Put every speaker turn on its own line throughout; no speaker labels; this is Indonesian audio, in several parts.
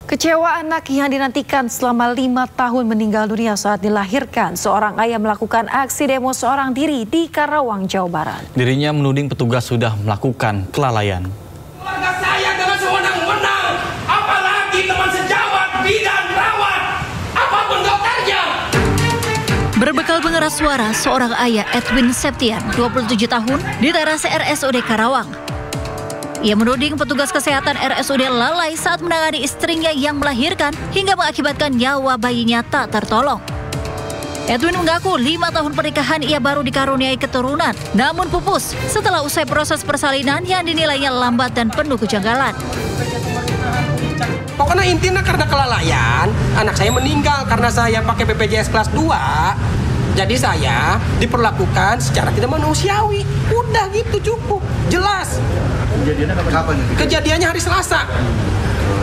Kecewa anak yang dinantikan selama 5 tahun meninggal dunia saat dilahirkan. Seorang ayah melakukan aksi demo seorang diri di Karawang, Jawa Barat.
Dirinya menuding petugas sudah melakukan kelalaian.
Keluarga saya dengan sewenang-wenang, apalagi teman sejawat, bidan, perawat, apapun dokternya.
Berbekal pengeras suara, seorang ayah Edwin Septian, 27 tahun, diteras RSUD Karawang. Ia menuding petugas kesehatan RSUD lalai saat menangani istrinya yang melahirkan hingga mengakibatkan nyawa bayinya tak tertolong. Edwin mengaku 5 tahun pernikahan ia baru dikaruniai keturunan, namun pupus setelah usai proses persalinan yang dinilainya lambat dan penuh kejanggalan.
Pokoknya intinya karena kelalaian, anak saya meninggal karena saya pakai BPJS kelas 2. Jadi saya diperlakukan secara tidak manusiawi. Udah gitu cukup, jelas.
Kejadiannya kapan?
Kejadiannya hari Selasa.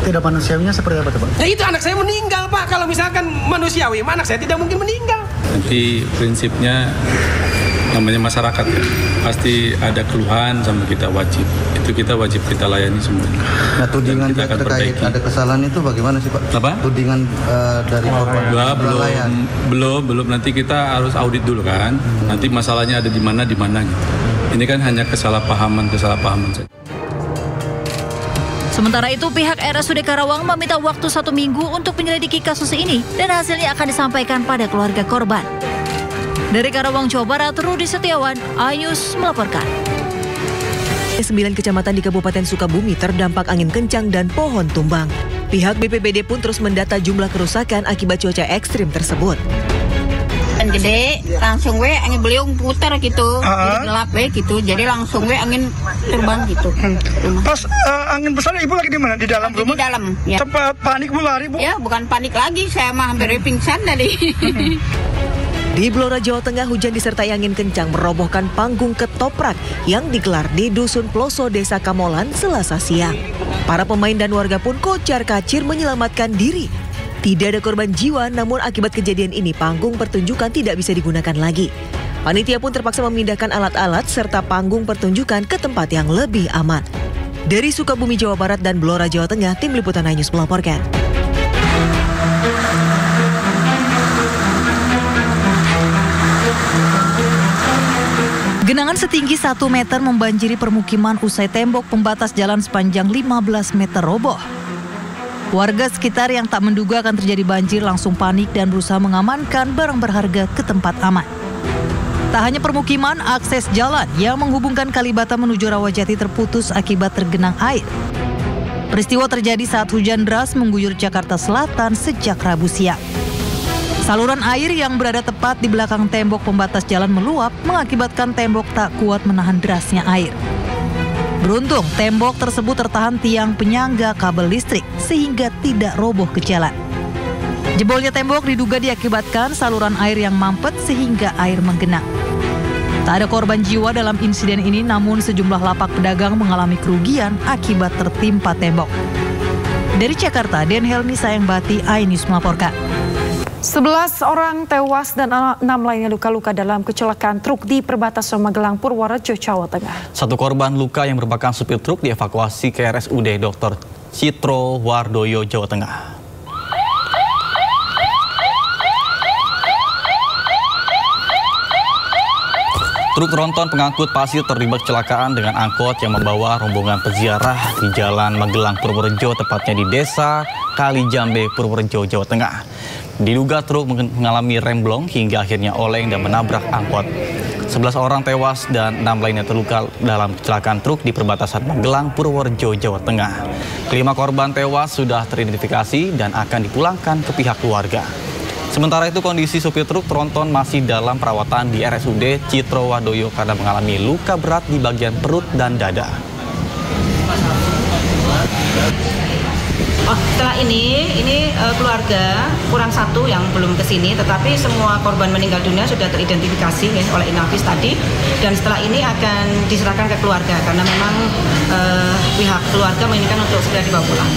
Tidak manusiawinya seperti apa, Pak?
Ya itu anak saya meninggal, Pak. Kalau misalkan manusiawi, anak saya tidak mungkin meninggal.
Nanti prinsipnya namanya masyarakat ya, pasti ada keluhan sama kita wajib. Itu kita wajib kita layani semua.
Nah, tudingan
kita akan
terkait
perbaiki.
ada kesalahan itu bagaimana sih, Pak?
Apa?
Tudingan dari korban kelalaian.
Belum. Nanti kita harus audit dulu kan. Nanti masalahnya ada di mana gitu. Ini kan hanya kesalahpahaman saja.
Sementara itu, pihak RSUD Karawang meminta waktu 1 minggu untuk menyelidiki kasus ini dan hasilnya akan disampaikan pada keluarga korban. Dari Karawang, Jawa Barat, Rudi Setiawan, iNews melaporkan.
9 kecamatan di Kabupaten Sukabumi terdampak angin kencang dan pohon tumbang. Pihak BPBD pun terus mendata jumlah kerusakan akibat cuaca ekstrim tersebut.
Gede, langsung angin beliung putar gitu, jadi gelap gitu, jadi langsung angin terbang gitu.
Pas angin besar ibu lagi di mana? Di dalam rumah?
Di dalam. Ya.
Sempat panik bu lari bu?
Ya bukan panik lagi, saya mah hampir pingsan tadi.
Di Blora, Jawa Tengah, hujan disertai angin kencang merobohkan panggung ketoprak yang digelar di Dusun Ploso, Desa Kamolan, Selasa siang. Para pemain dan warga pun kocar-kacir menyelamatkan diri. Tidak ada korban jiwa, namun akibat kejadian ini panggung pertunjukan tidak bisa digunakan lagi. Panitia pun terpaksa memindahkan alat-alat serta panggung pertunjukan ke tempat yang lebih aman. Dari Sukabumi, Jawa Barat dan Blora, Jawa Tengah, Tim Liputan iNews melaporkan.
Genangan setinggi 1 meter membanjiri permukiman usai tembok pembatas jalan sepanjang 15 meter roboh. Warga sekitar yang tak menduga akan terjadi banjir langsung panik dan berusaha mengamankan barang berharga ke tempat aman. Tak hanya permukiman, akses jalan yang menghubungkan Kalibata menuju Rawajati terputus akibat tergenang air. Peristiwa terjadi saat hujan deras mengguyur Jakarta Selatan sejak Rabu siang. Saluran air yang berada tepat di belakang tembok pembatas jalan meluap mengakibatkan tembok tak kuat menahan derasnya air. Beruntung, tembok tersebut tertahan tiang penyangga kabel listrik sehingga tidak roboh ke jalan. Jebolnya tembok diduga diakibatkan saluran air yang mampet sehingga air menggenang. Tak ada korban jiwa dalam insiden ini, namun sejumlah lapak pedagang mengalami kerugian akibat tertimpa tembok. Dari Jakarta, Den Helmi Sayangbati, iNews melaporkan.
11 orang tewas dan 6 lainnya luka-luka dalam kecelakaan truk di perbatasan Magelang, Purworejo, Jawa Tengah.
1 korban luka yang merupakan supir truk dievakuasi ke RSUD Dr. Citro Wardoyo, Jawa Tengah. Truk tronton pengangkut pasir terlibat kecelakaan dengan angkot yang membawa rombongan peziarah di Jalan Magelang, Purworejo, tepatnya di Desa Kalijambe, Purworejo, Jawa Tengah. Diduga truk mengalami remblong hingga akhirnya oleng dan menabrak angkot. 11 orang tewas dan 6 lainnya terluka dalam kecelakaan truk di perbatasan Magelang, Purworejo, Jawa Tengah. 5 korban tewas sudah teridentifikasi dan akan dipulangkan ke pihak keluarga. Sementara itu kondisi supir truk tronton masih dalam perawatan di RSUD Citro Wardoyo karena mengalami luka berat di bagian perut dan dada.
Setelah ini keluarga kurang 1 yang belum ke sini, tetapi semua korban meninggal dunia sudah teridentifikasi oleh Inafis tadi, dan setelah ini akan diserahkan ke keluarga karena memang pihak keluarga menginginkan untuk segera dibawa pulang.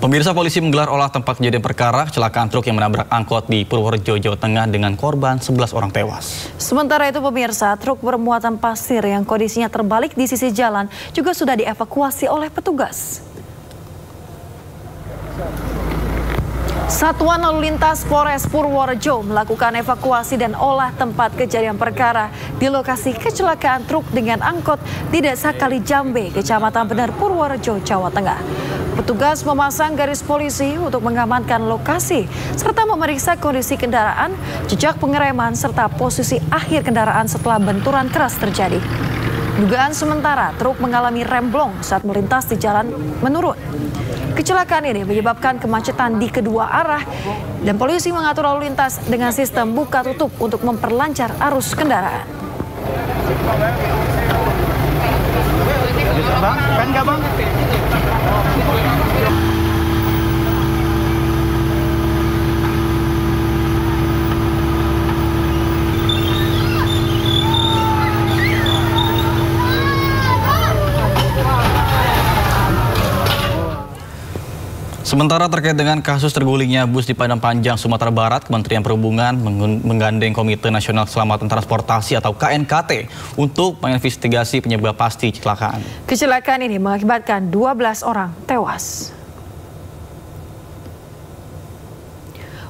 Pemirsa, polisi menggelar olah tempat kejadian perkara kecelakaan truk yang menabrak angkot di Purworejo, Jawa Tengah dengan korban 11 orang tewas.
Sementara itu pemirsa, truk bermuatan pasir yang kondisinya terbalik di sisi jalan juga sudah dievakuasi oleh petugas. Satuan Lalu Lintas Polres Purworejo melakukan evakuasi dan olah tempat kejadian perkara di lokasi kecelakaan truk dengan angkot di Desa Kalijambe, Kecamatan Bener, Purworejo, Jawa Tengah. Petugas memasang garis polisi untuk mengamankan lokasi serta memeriksa kondisi kendaraan, jejak pengereman serta posisi akhir kendaraan setelah benturan keras terjadi. Dugaan sementara truk mengalami remblong saat melintas di jalan menurun. Kecelakaan ini menyebabkan kemacetan di kedua arah dan polisi mengatur lalu lintas dengan sistem buka tutup untuk memperlancar arus kendaraan.
Bang, kan nggak bang?
Sementara terkait dengan kasus tergulingnya bus di Padang Panjang, Sumatera Barat, Kementerian Perhubungan menggandeng Komite Nasional Keselamatan Transportasi atau KNKT untuk menginvestigasi penyebab pasti kecelakaan.
Kecelakaan ini mengakibatkan 12 orang tewas.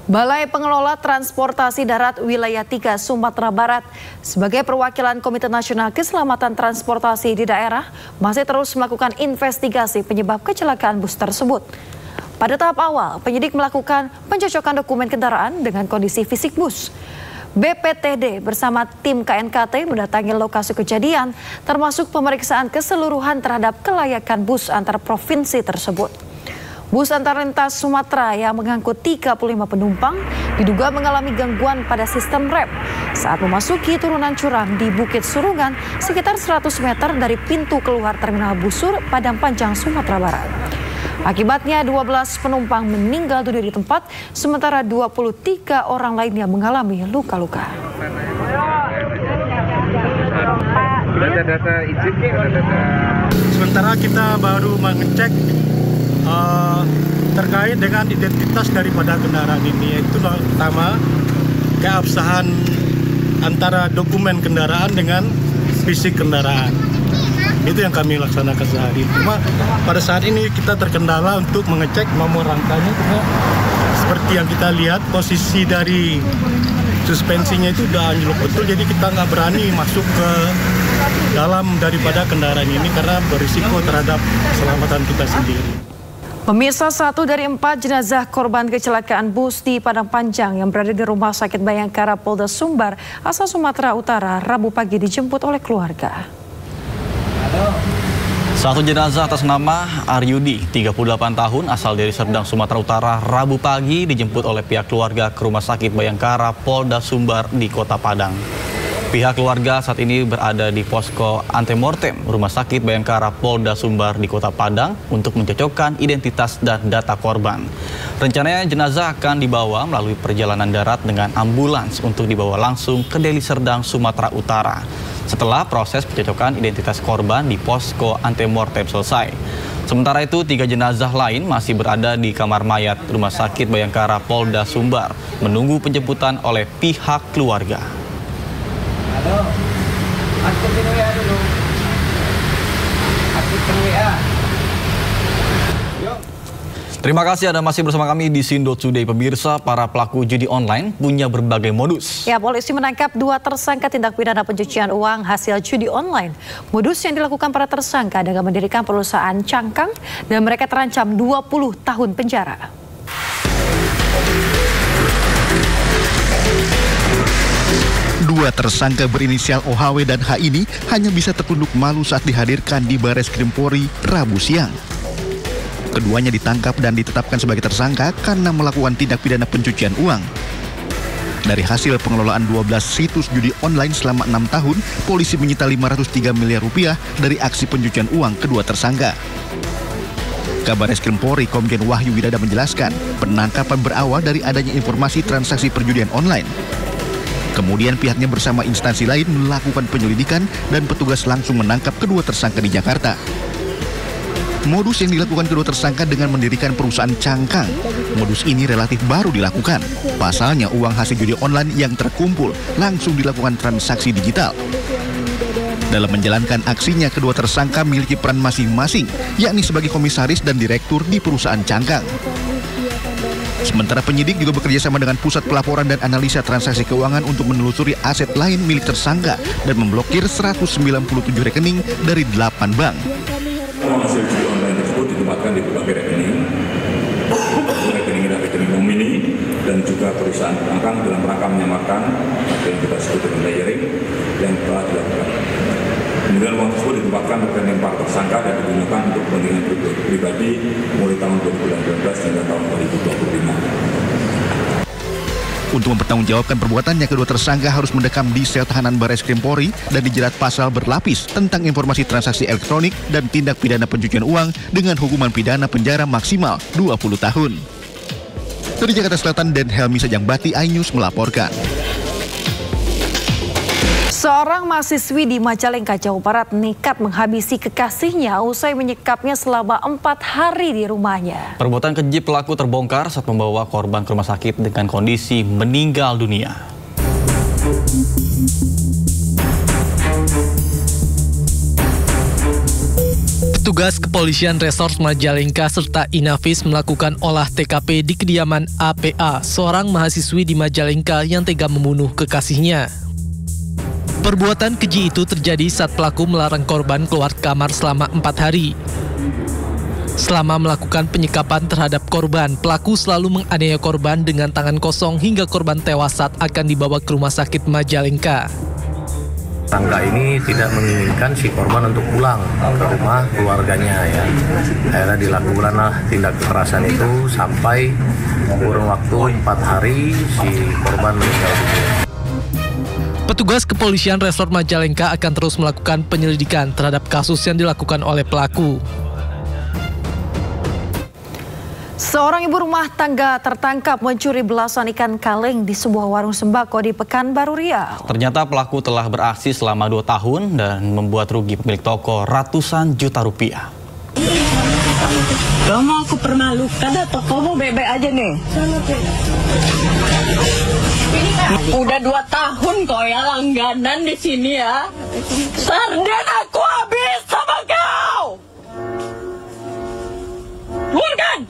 Balai Pengelola Transportasi Darat Wilayah 3 Sumatera Barat sebagai perwakilan Komite Nasional Keselamatan Transportasi di daerah masih terus melakukan investigasi penyebab kecelakaan bus tersebut. Pada tahap awal, penyidik melakukan pencocokan dokumen kendaraan dengan kondisi fisik bus. BPTD bersama tim KNKT mendatangi lokasi kejadian, termasuk pemeriksaan keseluruhan terhadap kelayakan bus antar provinsi tersebut. Bus antar lintas Sumatera yang mengangkut 35 penumpang diduga mengalami gangguan pada sistem rem saat memasuki turunan curam di Bukit Surungan sekitar 100 meter dari pintu keluar Terminal Busur, Padang Panjang, Sumatera Barat. Akibatnya 12 penumpang meninggal dunia di tempat, sementara 23 orang lainnya mengalami luka-luka.
Sementara kita baru mengecek terkait dengan identitas daripada kendaraan ini, yaitu pertama keabsahan antara dokumen kendaraan dengan fisik kendaraan. Itu yang kami laksanakan sehari. Cuma pada saat ini kita terkendala untuk mengecek nomor rangkanya karena seperti yang kita lihat posisi dari suspensinya itu udah anjlok betul, jadi kita nggak berani masuk ke dalam daripada kendaraan ini karena berisiko terhadap keselamatan kita sendiri.
Pemirsa, 1 dari 4 jenazah korban kecelakaan bus di Padang Panjang yang berada di Rumah Sakit Bayangkara Polda Sumbar, asal Sumatera Utara, Rabu pagi dijemput oleh keluarga.
Satu jenazah atas nama Aryudi, 38 tahun, asal dari Serdang, Sumatera Utara, Rabu pagi dijemput oleh pihak keluarga ke Rumah Sakit Bayangkara Polda Sumbar di Kota Padang. Pihak keluarga saat ini berada di posko antemortem Rumah Sakit Bayangkara Polda Sumbar di Kota Padang untuk mencocokkan identitas dan data korban. Rencananya jenazah akan dibawa melalui perjalanan darat dengan ambulans untuk dibawa langsung ke Deli Serdang, Sumatera Utara. Setelah proses pencocokan identitas korban di posko antemortem selesai. Sementara itu, 3 jenazah lain masih berada di kamar mayat Rumah Sakit Bayangkara Polda Sumbar menunggu penjemputan oleh pihak keluarga. Terima kasih Anda masih bersama kami di Sindo Today. Pemirsa, para pelaku judi online punya berbagai modus.
Ya, polisi menangkap 2 tersangka tindak pidana pencucian uang hasil judi online. Modus yang dilakukan para tersangka dengan mendirikan perusahaan cangkang dan mereka terancam 20 tahun penjara.
Dua tersangka berinisial OHW dan H ini hanya bisa tertunduk malu saat dihadirkan di Bareskrim Polri Rabu siang. Keduanya ditangkap dan ditetapkan sebagai tersangka karena melakukan tindak pidana pencucian uang. Dari hasil pengelolaan 12 situs judi online selama 6 tahun, polisi menyita 503 miliar rupiah dari aksi pencucian uang kedua tersangka. Kabar Reskrim Polri Komjen Wahyu Widada menjelaskan, penangkapan berawal dari adanya informasi transaksi perjudian online. Kemudian pihaknya bersama instansi lain melakukan penyelidikan dan petugas langsung menangkap kedua tersangka di Jakarta. Modus yang dilakukan kedua tersangka dengan mendirikan perusahaan cangkang. Modus ini relatif baru dilakukan. Pasalnya uang hasil judi online yang terkumpul langsung dilakukan transaksi digital. Dalam menjalankan aksinya, kedua tersangka memiliki peran masing-masing, yakni sebagai komisaris dan direktur di perusahaan cangkang. Sementara penyidik juga bekerja sama dengan Pusat Pelaporan dan Analisa Transaksi Keuangan untuk menelusuri aset lain milik tersangka dan memblokir 197 rekening dari 8 bank.
Hasil judi online tersebut ditempatkan di berbagai rekening nomini dan juga perusahaan perangkat dalam rangka menyamarkan atau yang kita sebut dengan layering yang telah dilakukan. Kemudian uang tersebut ditempatkan ke rekening para tersangka dan digunakan untuk kepentingan pribadi mulai tahun 2019 hingga tahun 2025.
Untuk mempertanggungjawabkan perbuatannya, kedua tersangka harus mendekam di sel tahanan Barreskrim Polri dan dijerat pasal berlapis tentang informasi transaksi elektronik dan tindak pidana pencucian uang dengan hukuman pidana penjara maksimal 20 tahun. Dari Jakarta Selatan, Den Helmi Sajangbati, iNews melaporkan.
Seorang mahasiswi di Majalengka, Jawa Barat nekat menghabisi kekasihnya usai menyekapnya selama 4 hari di rumahnya.
Perbuatan keji pelaku terbongkar saat membawa korban ke rumah sakit dengan kondisi meninggal dunia.
Petugas kepolisian Resort Majalengka serta Inavis melakukan olah TKP di kediaman APA, seorang mahasiswi di Majalengka yang tega membunuh kekasihnya. Perbuatan keji itu terjadi saat pelaku melarang korban keluar kamar selama 4 hari. Selama melakukan penyekapan terhadap korban, pelaku selalu menganiaya korban dengan tangan kosong hingga korban tewas saat akan dibawa ke rumah sakit Majalengka.
Tersangka ini tidak menginginkan si korban untuk pulang ke rumah keluarganya ya. Akhirnya dilakukanlah tindak kekerasan itu sampai kurun waktu 4 hari si korban meninggal dunia.
Petugas kepolisian Resort Majalengka akan terus melakukan penyelidikan terhadap kasus yang dilakukan oleh pelaku.
Seorang ibu rumah tangga tertangkap mencuri belasan ikan kaleng di sebuah warung sembako di Pekanbaru Riau.
Ternyata pelaku telah beraksi selama 2 tahun dan membuat rugi pemilik toko ratusan juta rupiah.
Kamu aku permalukan atau kamu bebek aja nih? Udah 2 tahun kok ya langganan di sini ya. Sarden aku habis sama kau. Bukan?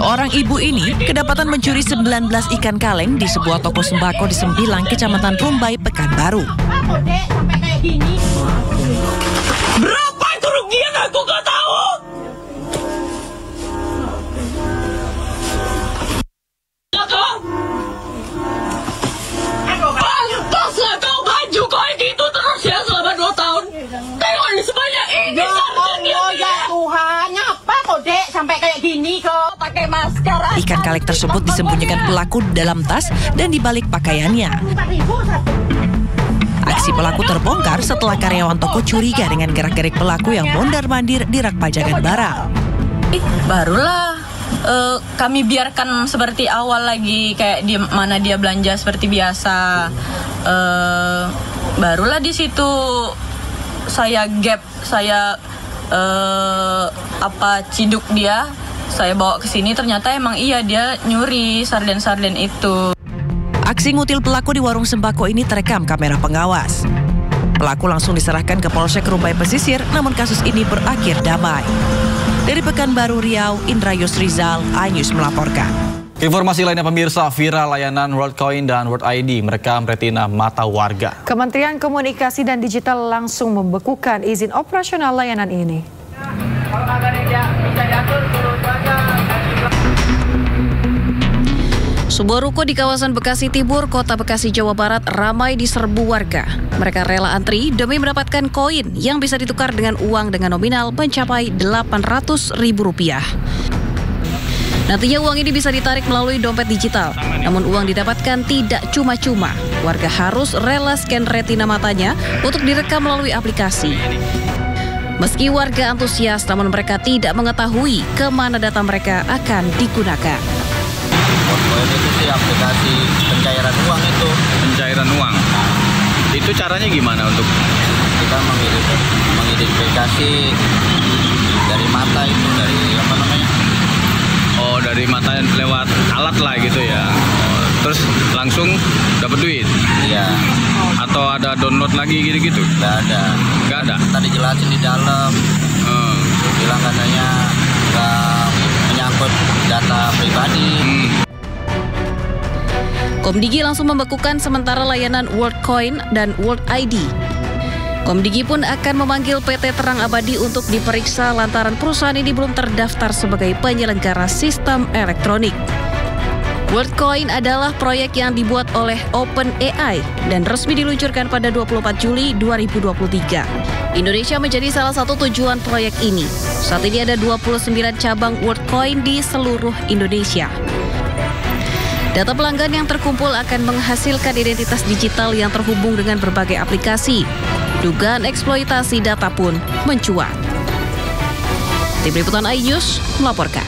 Seorang ibu ini kedapatan mencuri 19 ikan kaleng di sebuah toko sembako di Sembilang, Kecamatan Rumbai, Pekanbaru.
Berapa kerugian aku gak tahu? Pantaslah kau maju kayak gitu terus ya selama 2 tahun. Tengok nih sebanyak ini sardennya. Ya Tuhan, apa kok dek sampai kayak gini kok pakai masker.
Ikan kaleng tersebut disembunyikan pelaku di dalam tas dan di balik pakaiannya. Aksi pelaku terbongkar setelah karyawan toko curiga dengan gerak-gerik pelaku yang mondar-mandir di rak pajangan barang.
Barulah kami biarkan seperti awal lagi, kayak di mana dia belanja seperti biasa. Barulah di situ saya gap, saya ciduk dia, saya bawa ke sini, ternyata emang iya dia nyuri sarden-sarden itu.
Aksi ngutil pelaku di warung sembako ini terekam kamera pengawas. Pelaku langsung diserahkan ke Polsek Rumbai Pesisir, namun kasus ini berakhir damai. Dari Pekanbaru Riau, Indra Yusrizal, iNews melaporkan.
Informasi lainnya pemirsa, viral layanan WorldCoin dan World ID merekam retina mata warga.
Kementerian Komunikasi dan Digital langsung membekukan izin operasional layanan ini.
Sebuah ruko di kawasan Bekasi Tibur, Kota Bekasi, Jawa Barat ramai diserbu warga. Mereka rela antri demi mendapatkan koin yang bisa ditukar dengan uang dengan nominal mencapai Rp800.000. Nantinya uang ini bisa ditarik melalui dompet digital. Namun uang didapatkan tidak cuma-cuma. Warga harus rela scan retina matanya untuk direkam melalui aplikasi. Meski warga antusias, namun mereka tidak mengetahui kemana data mereka akan digunakan.
Koin itu sih aplikasi pencairan uang itu.
Pencairan uang? Itu caranya gimana untuk?
Kita mengidentifikasi dari mata itu, dari apa namanya?
Oh, dari mata yang lewat alat lah gitu ya. Oh, terus langsung dapat duit?
Iya.
Atau ada download lagi gitu-gitu?
Nggak ada.
Nggak ada?
Tadi jelasin di dalam. Bilang katanya nggak menyangkut data pribadi.
Komdigi langsung membekukan sementara layanan WorldCoin dan World ID. Komdigi pun akan memanggil PT Terang Abadi untuk diperiksa lantaran perusahaan ini belum terdaftar sebagai penyelenggara sistem elektronik. WorldCoin adalah proyek yang dibuat oleh OpenAI dan resmi diluncurkan pada 24 Juli 2023. Indonesia menjadi salah satu tujuan proyek ini. Saat ini ada 29 cabang WorldCoin di seluruh Indonesia. Data pelanggan yang terkumpul akan menghasilkan identitas digital yang terhubung dengan berbagai aplikasi. Dugaan eksploitasi data pun mencuat. Tim Liputan iNews melaporkan.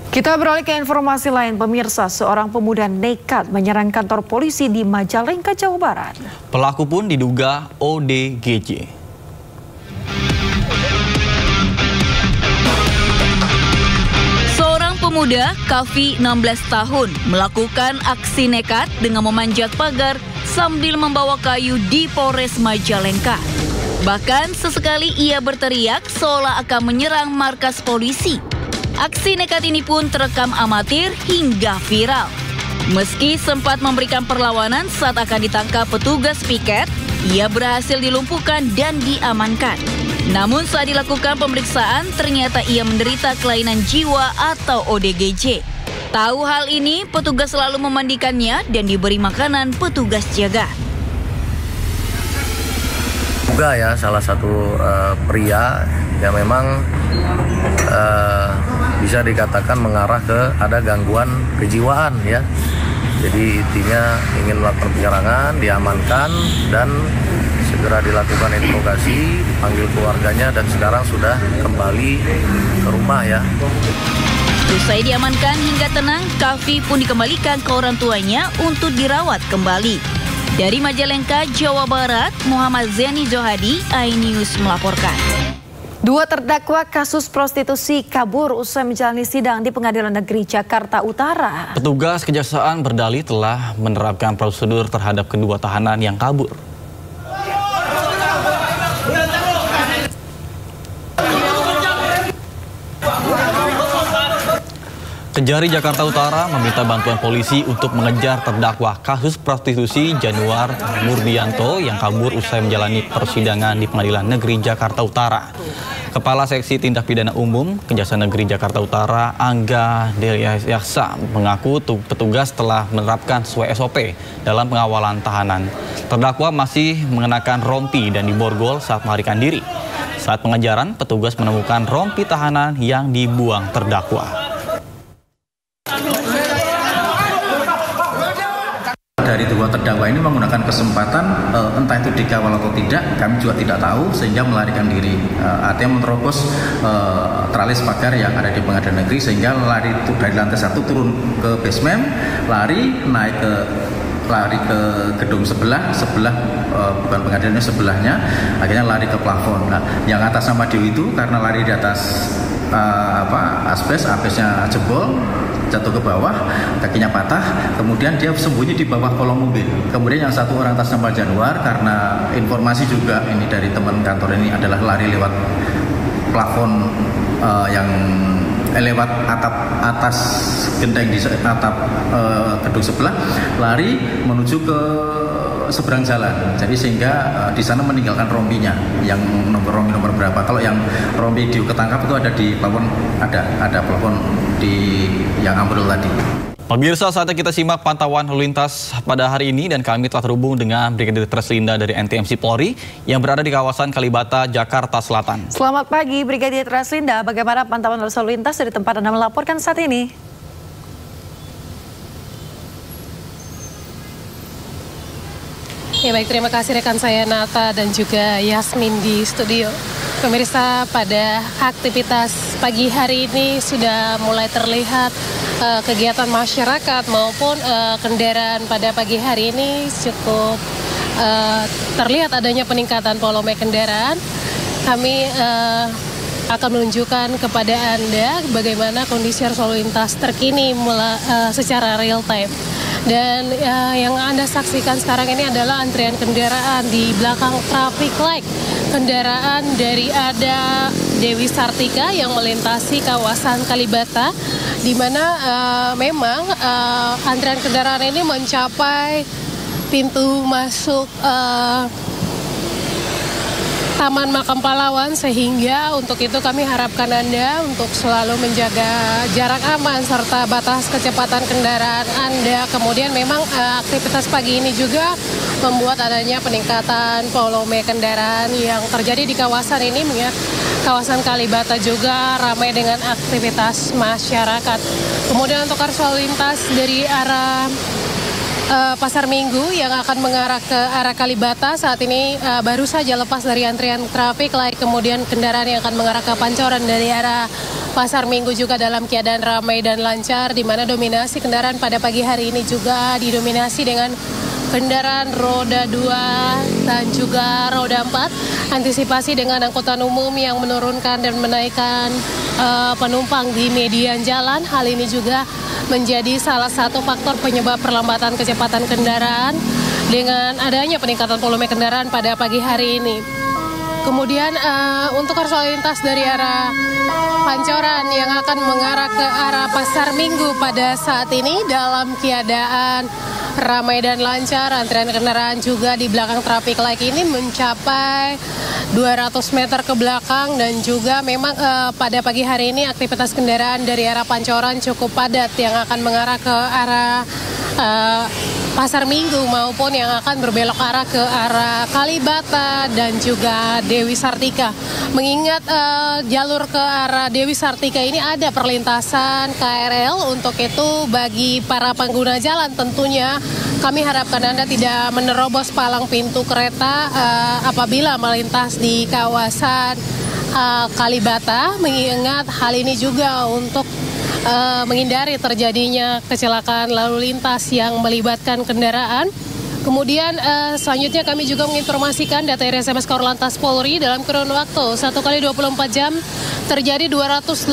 Kita beralih ke informasi lain, pemirsa. Seorang pemuda nekat menyerang kantor polisi di Majalengka, Jawa Barat.
Pelaku pun diduga ODGJ.
Pemuda Kavi 16 tahun melakukan aksi nekat dengan memanjat pagar sambil membawa kayu di Polres Majalengka. Bahkan sesekali ia berteriak seolah akan menyerang markas polisi. Aksi nekat ini pun terekam amatir hingga viral. Meski sempat memberikan perlawanan saat akan ditangkap petugas piket, ia berhasil dilumpuhkan dan diamankan. Namun saat dilakukan pemeriksaan, ternyata ia menderita kelainan jiwa atau ODGJ. Tahu hal ini, petugas selalu memandikannya dan diberi makanan petugas jaga.
Juga ya salah satu pria yang memang bisa dikatakan mengarah ke ada gangguan kejiwaan ya. Jadi intinya ingin melakukan penyerangan, diamankan dan segera dilakukan interogasi, dipanggil keluarganya dan sekarang sudah kembali ke rumah ya.
Usai diamankan hingga tenang, Kavi pun dikembalikan ke orang tuanya untuk dirawat kembali. Dari Majalengka, Jawa Barat, Muhammad Zeni Johadi, iNews melaporkan.
Dua terdakwa kasus prostitusi kabur usai menjalani sidang di Pengadilan Negeri Jakarta Utara.
Petugas kejaksaan berdalih telah menerapkan prosedur terhadap kedua tahanan yang kabur. Kejari Jakarta Utara meminta bantuan polisi untuk mengejar terdakwa kasus prostitusi Januar Murdianto yang kabur usai menjalani persidangan di Pengadilan Negeri Jakarta Utara. Kepala Seksi Tindak Pidana Umum Kejaksaan Negeri Jakarta Utara, Angga Deliaksa, mengaku petugas telah menerapkan sesuai SOP dalam pengawalan tahanan. Terdakwa masih mengenakan rompi dan diborgol saat melarikan diri. Saat pengejaran, petugas menemukan rompi tahanan yang dibuang terdakwa.
Dari dua terdakwa ini menggunakan kesempatan entah itu dikawal atau tidak, kami juga tidak tahu, sehingga melarikan diri. Artinya menerobos tralis pagar yang ada di Pengadilan Negeri sehingga lari dari lantai 1 turun ke basement, lari ke gedung sebelah bukan pengadilannya, sebelahnya, akhirnya lari ke plafon. Nah, yang atas nama Dewi itu karena lari di atas asbesnya jebol, jatuh ke bawah, kakinya patah, kemudian dia sembunyi di bawah kolong mobil. Kemudian yang satu orang atas nama Januar, karena informasi juga ini dari teman kantor ini adalah lari lewat plafon lewat atap atas genteng di atap gedung sebelah, lari menuju ke seberang jalan. Jadi sehingga di sana meninggalkan rompinya yang rompi nomor berapa. Kalau yang rompi ketangkap itu ada di plafon, ada plafon di yang ambrol tadi.
Pemirsa, saatnya kita simak pantauan lalu lintas pada hari ini dan kami telah terhubung dengan Brigadir Treslinda dari NTMC Polri yang berada di kawasan Kalibata, Jakarta Selatan.
Selamat pagi Brigadir Treslinda, bagaimana pantauan lalu lintas dari tempat Anda melaporkan saat ini?
Ya baik, terima kasih rekan saya Nata dan juga Yasmin di studio. Pemirsa, pada aktivitas pagi hari ini sudah mulai terlihat kegiatan masyarakat maupun kendaraan pada pagi hari ini cukup terlihat adanya peningkatan volume kendaraan. Kami akan menunjukkan kepada Anda bagaimana kondisi arus lalu lintas terkini secara real time. Dan yang Anda saksikan sekarang ini adalah antrian kendaraan di belakang traffic light. Kendaraan dari Dewi Sartika yang melintasi kawasan Kalibata, di mana memang antrian kendaraan ini mencapai pintu masuk Taman Makam Pahlawan, sehingga untuk itu kami harapkan Anda untuk selalu menjaga jarak aman serta batas kecepatan kendaraan Anda. Kemudian memang aktivitas pagi ini juga membuat adanya peningkatan volume kendaraan yang terjadi di kawasan ini, mengingat kawasan Kalibata juga ramai dengan aktivitas masyarakat. Kemudian untuk arus lalu lintas dari arah Pasar Minggu yang akan mengarah ke arah Kalibata saat ini baru saja lepas dari antrian traffic light. Kemudian kendaraan yang akan mengarah ke Pancoran dari arah Pasar Minggu juga dalam keadaan ramai dan lancar, di mana dominasi kendaraan pada pagi hari ini juga didominasi dengan kendaraan roda 2 dan juga roda 4. Antisipasi dengan angkutan umum yang menurunkan dan menaikkan penumpang di median jalan. Hal ini juga menjadi salah satu faktor penyebab perlambatan kecepatan kendaraan dengan adanya peningkatan volume kendaraan pada pagi hari ini. Kemudian untuk arus lalu lintas dari arah Pancoran yang akan mengarah ke arah Pasar Minggu pada saat ini dalam keadaan ramai dan lancar. Antrian kendaraan juga di belakang traffic light ini mencapai 200 meter ke belakang, dan juga memang pada pagi hari ini aktivitas kendaraan dari arah Pancoran cukup padat yang akan mengarah ke arah Pasar Minggu maupun yang akan berbelok arah ke arah Kalibata dan juga Dewi Sartika. Mengingat jalur ke arah Dewi Sartika ini ada perlintasan KRL, untuk itu bagi para pengguna jalan tentunya kami harapkan Anda tidak menerobos palang pintu kereta apabila melintas di kawasan Kalibata, mengingat hal ini juga untuk menghindari terjadinya kecelakaan lalu lintas yang melibatkan kendaraan. Kemudian selanjutnya kami juga menginformasikan data RSMS Korlantas Polri dalam kurun waktu 1 kali 24 jam terjadi 218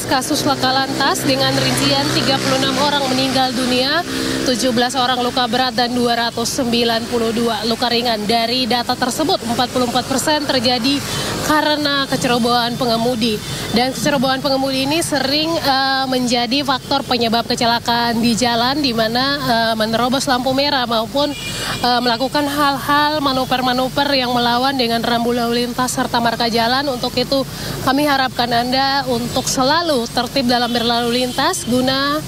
kasus laka lantas dengan rincian 36 orang meninggal dunia, 17 orang luka berat dan 292 luka ringan. Dari data tersebut 44% terjadi karena kecerobohan pengemudi, dan kecerobohan pengemudi ini sering menjadi faktor penyebab kecelakaan di jalan, di mana menerobos lampu merah maupun melakukan hal-hal manuver-manuver yang melawan dengan rambu lalu lintas serta marka jalan. Untuk itu kami harapkan Anda untuk selalu tertib dalam berlalu lintas guna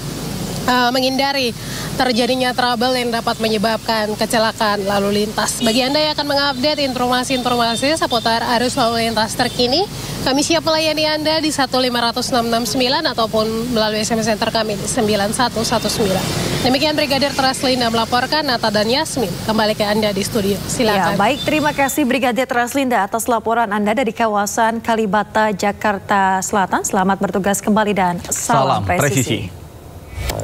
menghindari terjadinya trouble yang dapat menyebabkan kecelakaan lalu lintas. Bagi Anda yang akan mengupdate informasi-informasi seputar arus lalu lintas terkini, kami siap melayani Anda di 15669 ataupun melalui SMS Center kami di 9119. Demikian Brigadir Traslinda melaporkan, Nata dan Yasmin kembali ke Anda di studio. Silakan.
Ya, baik, terima kasih Brigadir Traslinda atas laporan Anda dari kawasan Kalibata, Jakarta Selatan. Selamat bertugas kembali dan salam presisi.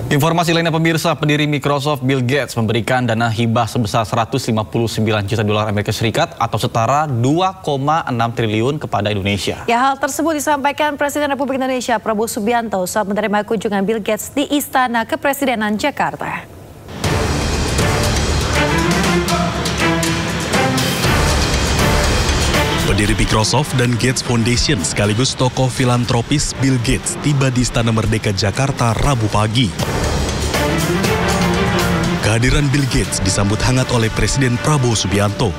Informasi lainnya pemirsa, pendiri Microsoft Bill Gates memberikan dana hibah sebesar 159 juta dolar Amerika Serikat atau setara 2,6 triliun kepada Indonesia.
Ya, hal tersebut disampaikan Presiden Republik Indonesia Prabowo Subianto saat menerima kunjungan Bill Gates di Istana Kepresidenan Jakarta.
Pendiri Microsoft dan Gates Foundation sekaligus tokoh filantropis Bill Gates tiba di Istana Merdeka Jakarta Rabu pagi. Kehadiran Bill Gates disambut hangat oleh Presiden Prabowo Subianto.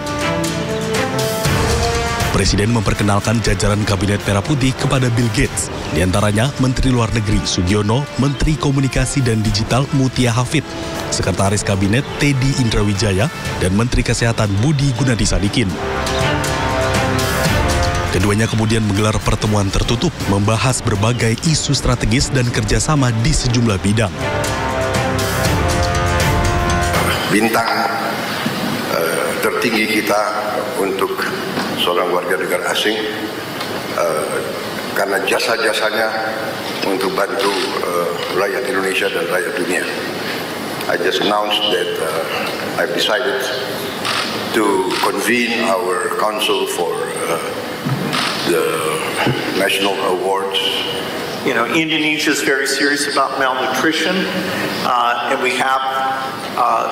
Presiden memperkenalkan jajaran Kabinet Merah Putih kepada Bill Gates, diantaranya Menteri Luar Negeri Sugiono, Menteri Komunikasi dan Digital Mutia Hafid, Sekretaris Kabinet Teddy Indrawijaya, dan Menteri Kesehatan Budi Gunadisadikin. Keduanya kemudian menggelar pertemuan tertutup membahas berbagai isu strategis dan kerjasama di sejumlah bidang.
Bintang tertinggi kita untuk seorang warga negara asing karena jasa-jasanya untuk bantu rakyat Indonesia dan rakyat dunia. I just announced that I've decided to convene our council for the national awards.
You know, Indonesia is very serious about malnutrition, and we have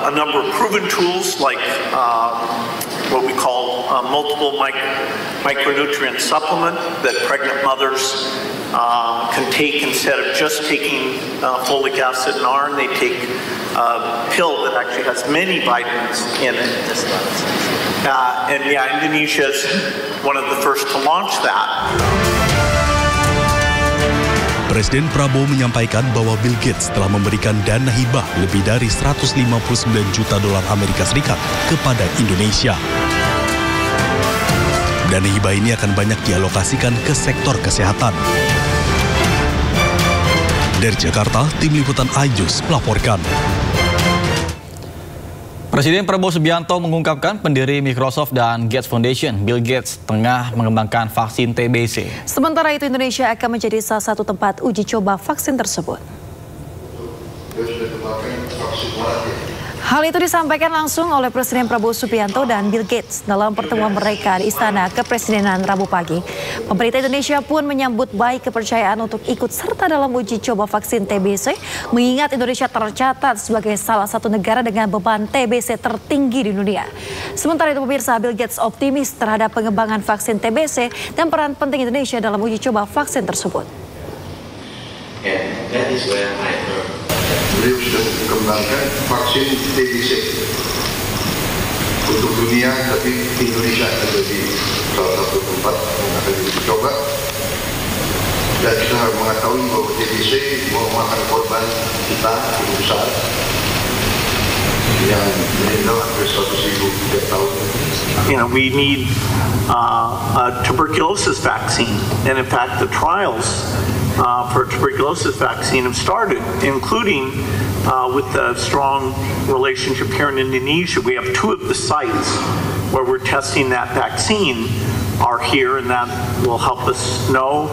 a number of proven tools like what we call multiple micronutrient supplement that pregnant mothers can take instead of just taking folic acid and iron. They take a pill that actually has many vitamins in it. Indonesia is one of the first to launch that.
Presiden Prabowo menyampaikan bahwa Bill Gates telah memberikan dana hibah lebih dari 159 juta dolar Amerika Serikat kepada Indonesia. Dana hibah ini akan banyak dialokasikan ke sektor kesehatan. Dari Jakarta, tim liputan iNews melaporkan.
Presiden Prabowo Subianto mengungkapkan pendiri Microsoft dan Gates Foundation, Bill Gates, tengah mengembangkan vaksin TBC.
Sementara itu Indonesia akan menjadi salah satu tempat uji coba vaksin tersebut. Hal itu disampaikan langsung oleh Presiden Prabowo Subianto dan Bill Gates dalam pertemuan mereka di Istana Kepresidenan Rabu pagi. Pemerintah Indonesia pun menyambut baik kepercayaan untuk ikut serta dalam uji coba vaksin TBC, mengingat Indonesia tercatat sebagai salah satu negara dengan beban TBC tertinggi di dunia. Sementara itu pemirsa, Bill Gates optimis terhadap pengembangan vaksin TBC dan peran penting Indonesia dalam uji coba vaksin tersebut.
Beliau sudah mengembangkan vaksin TBC untuk dunia, tapi Indonesia ada di salah satu tempat yang akan dicoba. Dan kita harus mengetahui bahwa TBC memakan korban kita yang besar, yang meninggal hampir 100.000 tiap tahun.
We need a tuberculosis vaccine, and in fact, the trials for tuberculosis vaccine have started, including with a strong relationship here in Indonesia. We have 2 of the sites where we're testing that vaccine are here, and that will help us know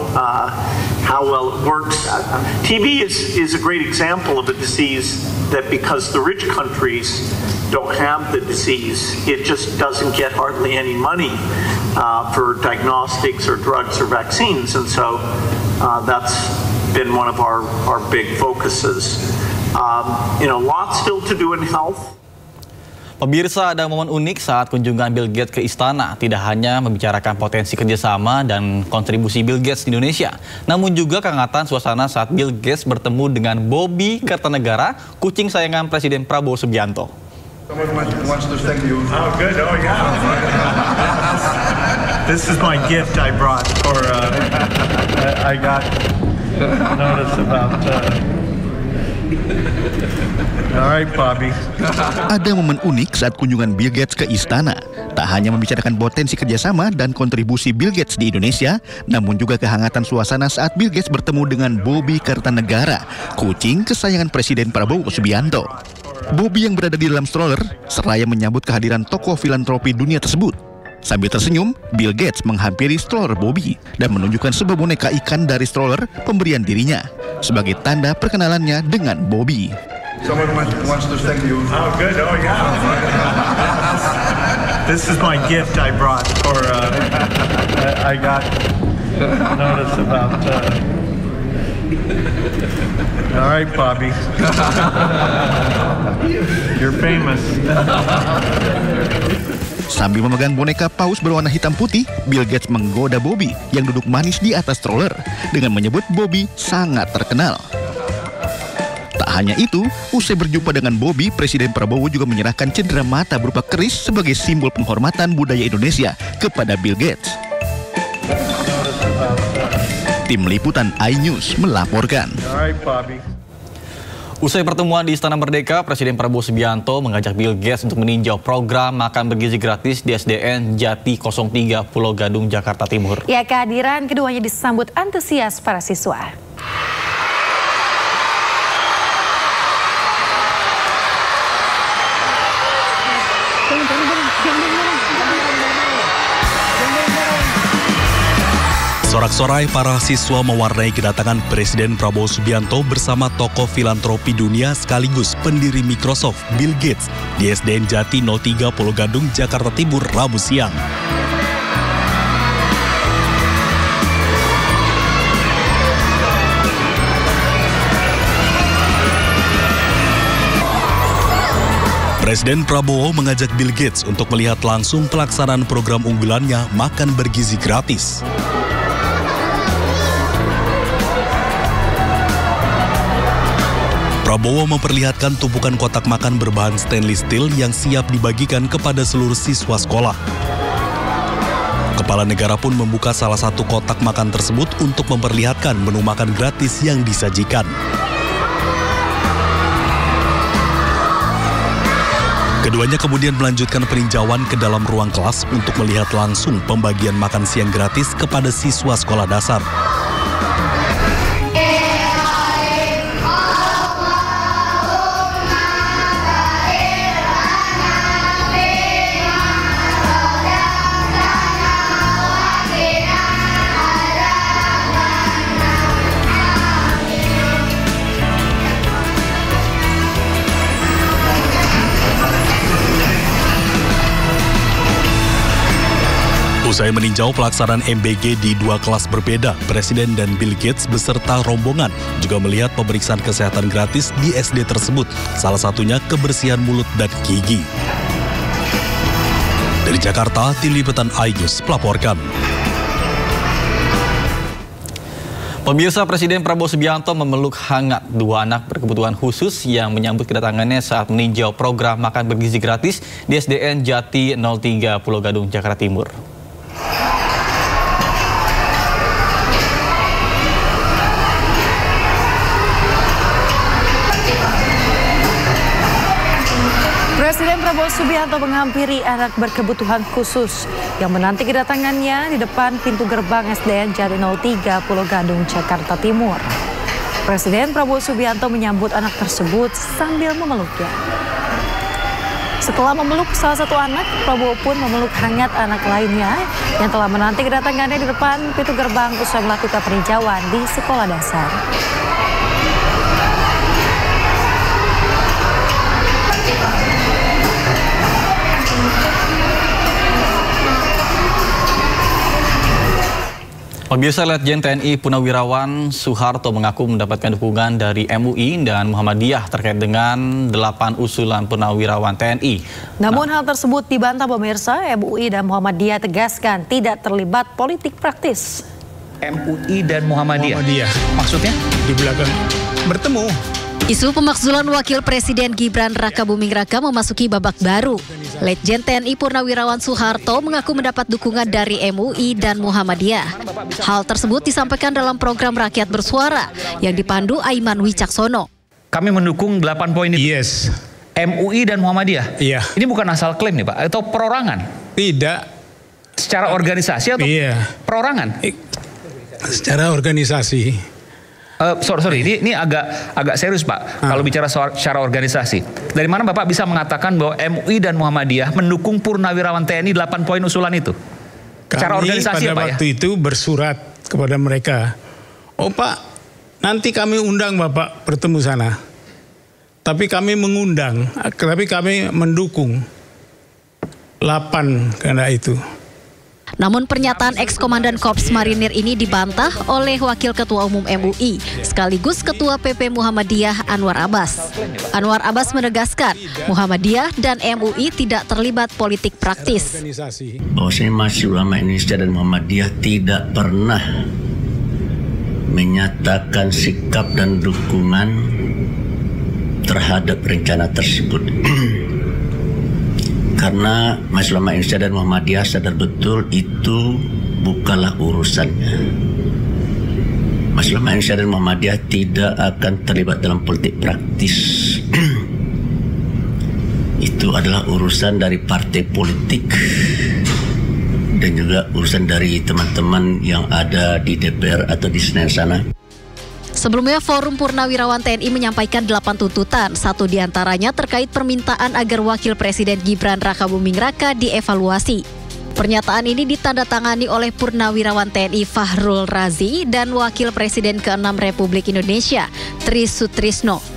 how well it works. TB is a great example of a disease that, because the rich countries don't have the disease, it just doesn't get hardly any money for diagnostics or drugs or vaccines, and so that's been one of our big focuses. Lots still to do in health.
Pemirsa, ada momen unik saat kunjungan Bill Gates ke istana. Tidak hanya membicarakan potensi kerjasama dan kontribusi Bill Gates di Indonesia, namun juga kehangatan suasana saat Bill Gates bertemu dengan Bobby Kartanegara, kucing sayangan Presiden Prabowo Subianto.
Someone wants to thank you.
Oh, good. Oh, yeah. This is my gift I brought for, I got notice about, all right, Bobby.
Ada momen unik saat kunjungan Bill Gates ke istana. Tak hanya membicarakan potensi kerjasama dan kontribusi Bill Gates di Indonesia, namun juga kehangatan suasana saat Bill Gates bertemu dengan Bobby Kartanegara, kucing kesayangan Presiden Prabowo Subianto. Bobby yang berada di dalam stroller seraya menyambut kehadiran tokoh filantropi dunia tersebut. Sambil tersenyum, Bill Gates menghampiri stroller Bobby dan menunjukkan sebuah boneka ikan dari stroller pemberian dirinya sebagai tanda perkenalannya dengan Bobby.
Someone wants to thank you.
Oh, good. Oh, yeah. This is my gift I brought for, I got notice about, all right, Bobby. You're famous.
Sambil memegang boneka paus berwarna hitam putih, Bill Gates menggoda Bobby yang duduk manis di atas stroller dengan menyebut Bobby sangat terkenal. Tak hanya itu, usai berjumpa dengan Bobby, Presiden Prabowo juga menyerahkan cendera mata berupa keris sebagai simbol penghormatan budaya Indonesia kepada Bill Gates. Tim liputan iNews melaporkan.
Usai pertemuan di Istana Merdeka, Presiden Prabowo Subianto mengajak Bill Gates untuk meninjau program makan bergizi gratis di SDN Jati 03 Pulau Gadung, Jakarta Timur.
Ya, kehadiran keduanya disambut antusias para siswa.
Sorak-sorai para siswa mewarnai kedatangan Presiden Prabowo Subianto bersama tokoh filantropi dunia sekaligus pendiri Microsoft, Bill Gates, di SDN Jati 03 Pulau Gadung, Jakarta Timur, Rabu siang. Presiden Prabowo mengajak Bill Gates untuk melihat langsung pelaksanaan program unggulannya makan bergizi gratis. Prabowo memperlihatkan tumpukan kotak makan berbahan stainless steel yang siap dibagikan kepada seluruh siswa sekolah. Kepala negara pun membuka salah satu kotak makan tersebut untuk memperlihatkan menu makan gratis yang disajikan. Keduanya kemudian melanjutkan peninjauan ke dalam ruang kelas untuk melihat langsung pembagian makan siang gratis kepada siswa sekolah dasar. Usai meninjau pelaksanaan MBG di 2 kelas berbeda, Presiden dan Bill Gates beserta rombongan juga melihat pemeriksaan kesehatan gratis di SD tersebut, salah satunya kebersihan mulut dan gigi. Dari Jakarta, Tim Liputan iNews melaporkan.
Pemirsa, Presiden Prabowo Subianto memeluk hangat 2 anak berkebutuhan khusus yang menyambut kedatangannya saat meninjau program makan bergizi gratis di SDN Jati 03 Pulau Gadung, Jakarta Timur.
Presiden Prabowo Subianto menghampiri anak berkebutuhan khusus yang menanti kedatangannya di depan pintu gerbang SDN Jati 03 Pulau Gadung, Jakarta Timur. Presiden Prabowo Subianto menyambut anak tersebut sambil memeluknya. Setelah memeluk salah satu anak, Prabowo pun memeluk hangat anak lainnya yang telah menanti kedatangannya di depan pintu gerbang usai melakukan peninjauan di sekolah dasar.
Pemirsa, Letjen TNI Purnawirawan Soeharto mengaku mendapatkan dukungan dari MUI dan Muhammadiyah terkait dengan 8 usulan Purnawirawan TNI.
Namun hal tersebut dibantah pemirsa. MUI dan Muhammadiyah tegaskan tidak terlibat politik praktis.
MUI dan Muhammadiyah. Maksudnya? Di belakang bertemu.
Isu pemakzulan Wakil Presiden Gibran Rakabuming Raka memasuki babak baru. Letjen TNI Purnawirawan Soeharto mengaku mendapat dukungan dari MUI dan Muhammadiyah. Hal tersebut disampaikan dalam program Rakyat Bersuara yang dipandu Aiman Wicaksono.
Kami mendukung 8 poin itu.
Yes.
MUI dan Muhammadiyah.
Iya.
Ini bukan asal klaim nih Pak, atau perorangan?
Tidak.
Secara organisasi atau perorangan?
Secara organisasi.
Sorry, ini agak serius Pak. Kalau bicara secara organisasi, dari mana Bapak bisa mengatakan bahwa MUI dan Muhammadiyah mendukung Purnawirawan TNI 8 poin usulan itu? Secara organisasi
pada
Pak
waktu itu bersurat kepada mereka, oh Pak, nanti kami undang Bapak bertemu sana. Tapi kami mengundang, tapi kami mendukung 8 karena itu.
Namun pernyataan ex-komandan Korps Marinir ini dibantah oleh Wakil Ketua Umum MUI sekaligus Ketua PP Muhammadiyah Anwar Abbas. Anwar Abbas menegaskan Muhammadiyah dan MUI tidak terlibat politik praktis.
Bahwasanya Majelis Ulama Indonesia dan Muhammadiyah tidak pernah menyatakan sikap dan dukungan terhadap rencana tersebut. Karena Majelis Ulama Indonesia dan Muhammadiyah sadar betul itu bukanlah urusannya. Majelis Ulama Indonesia dan Muhammadiyah tidak akan terlibat dalam politik praktis. Itu adalah urusan dari partai politik dan juga urusan dari teman-teman yang ada di DPR atau di Senayan sana.
Sebelumnya, Forum Purnawirawan TNI menyampaikan 8 tuntutan. 1 diantaranya terkait permintaan agar Wakil Presiden Gibran Rakabuming Raka dievaluasi. Pernyataan ini ditandatangani oleh Purnawirawan TNI Fahrul Razi dan Wakil Presiden ke-6 Republik Indonesia, Tri Sutrisno.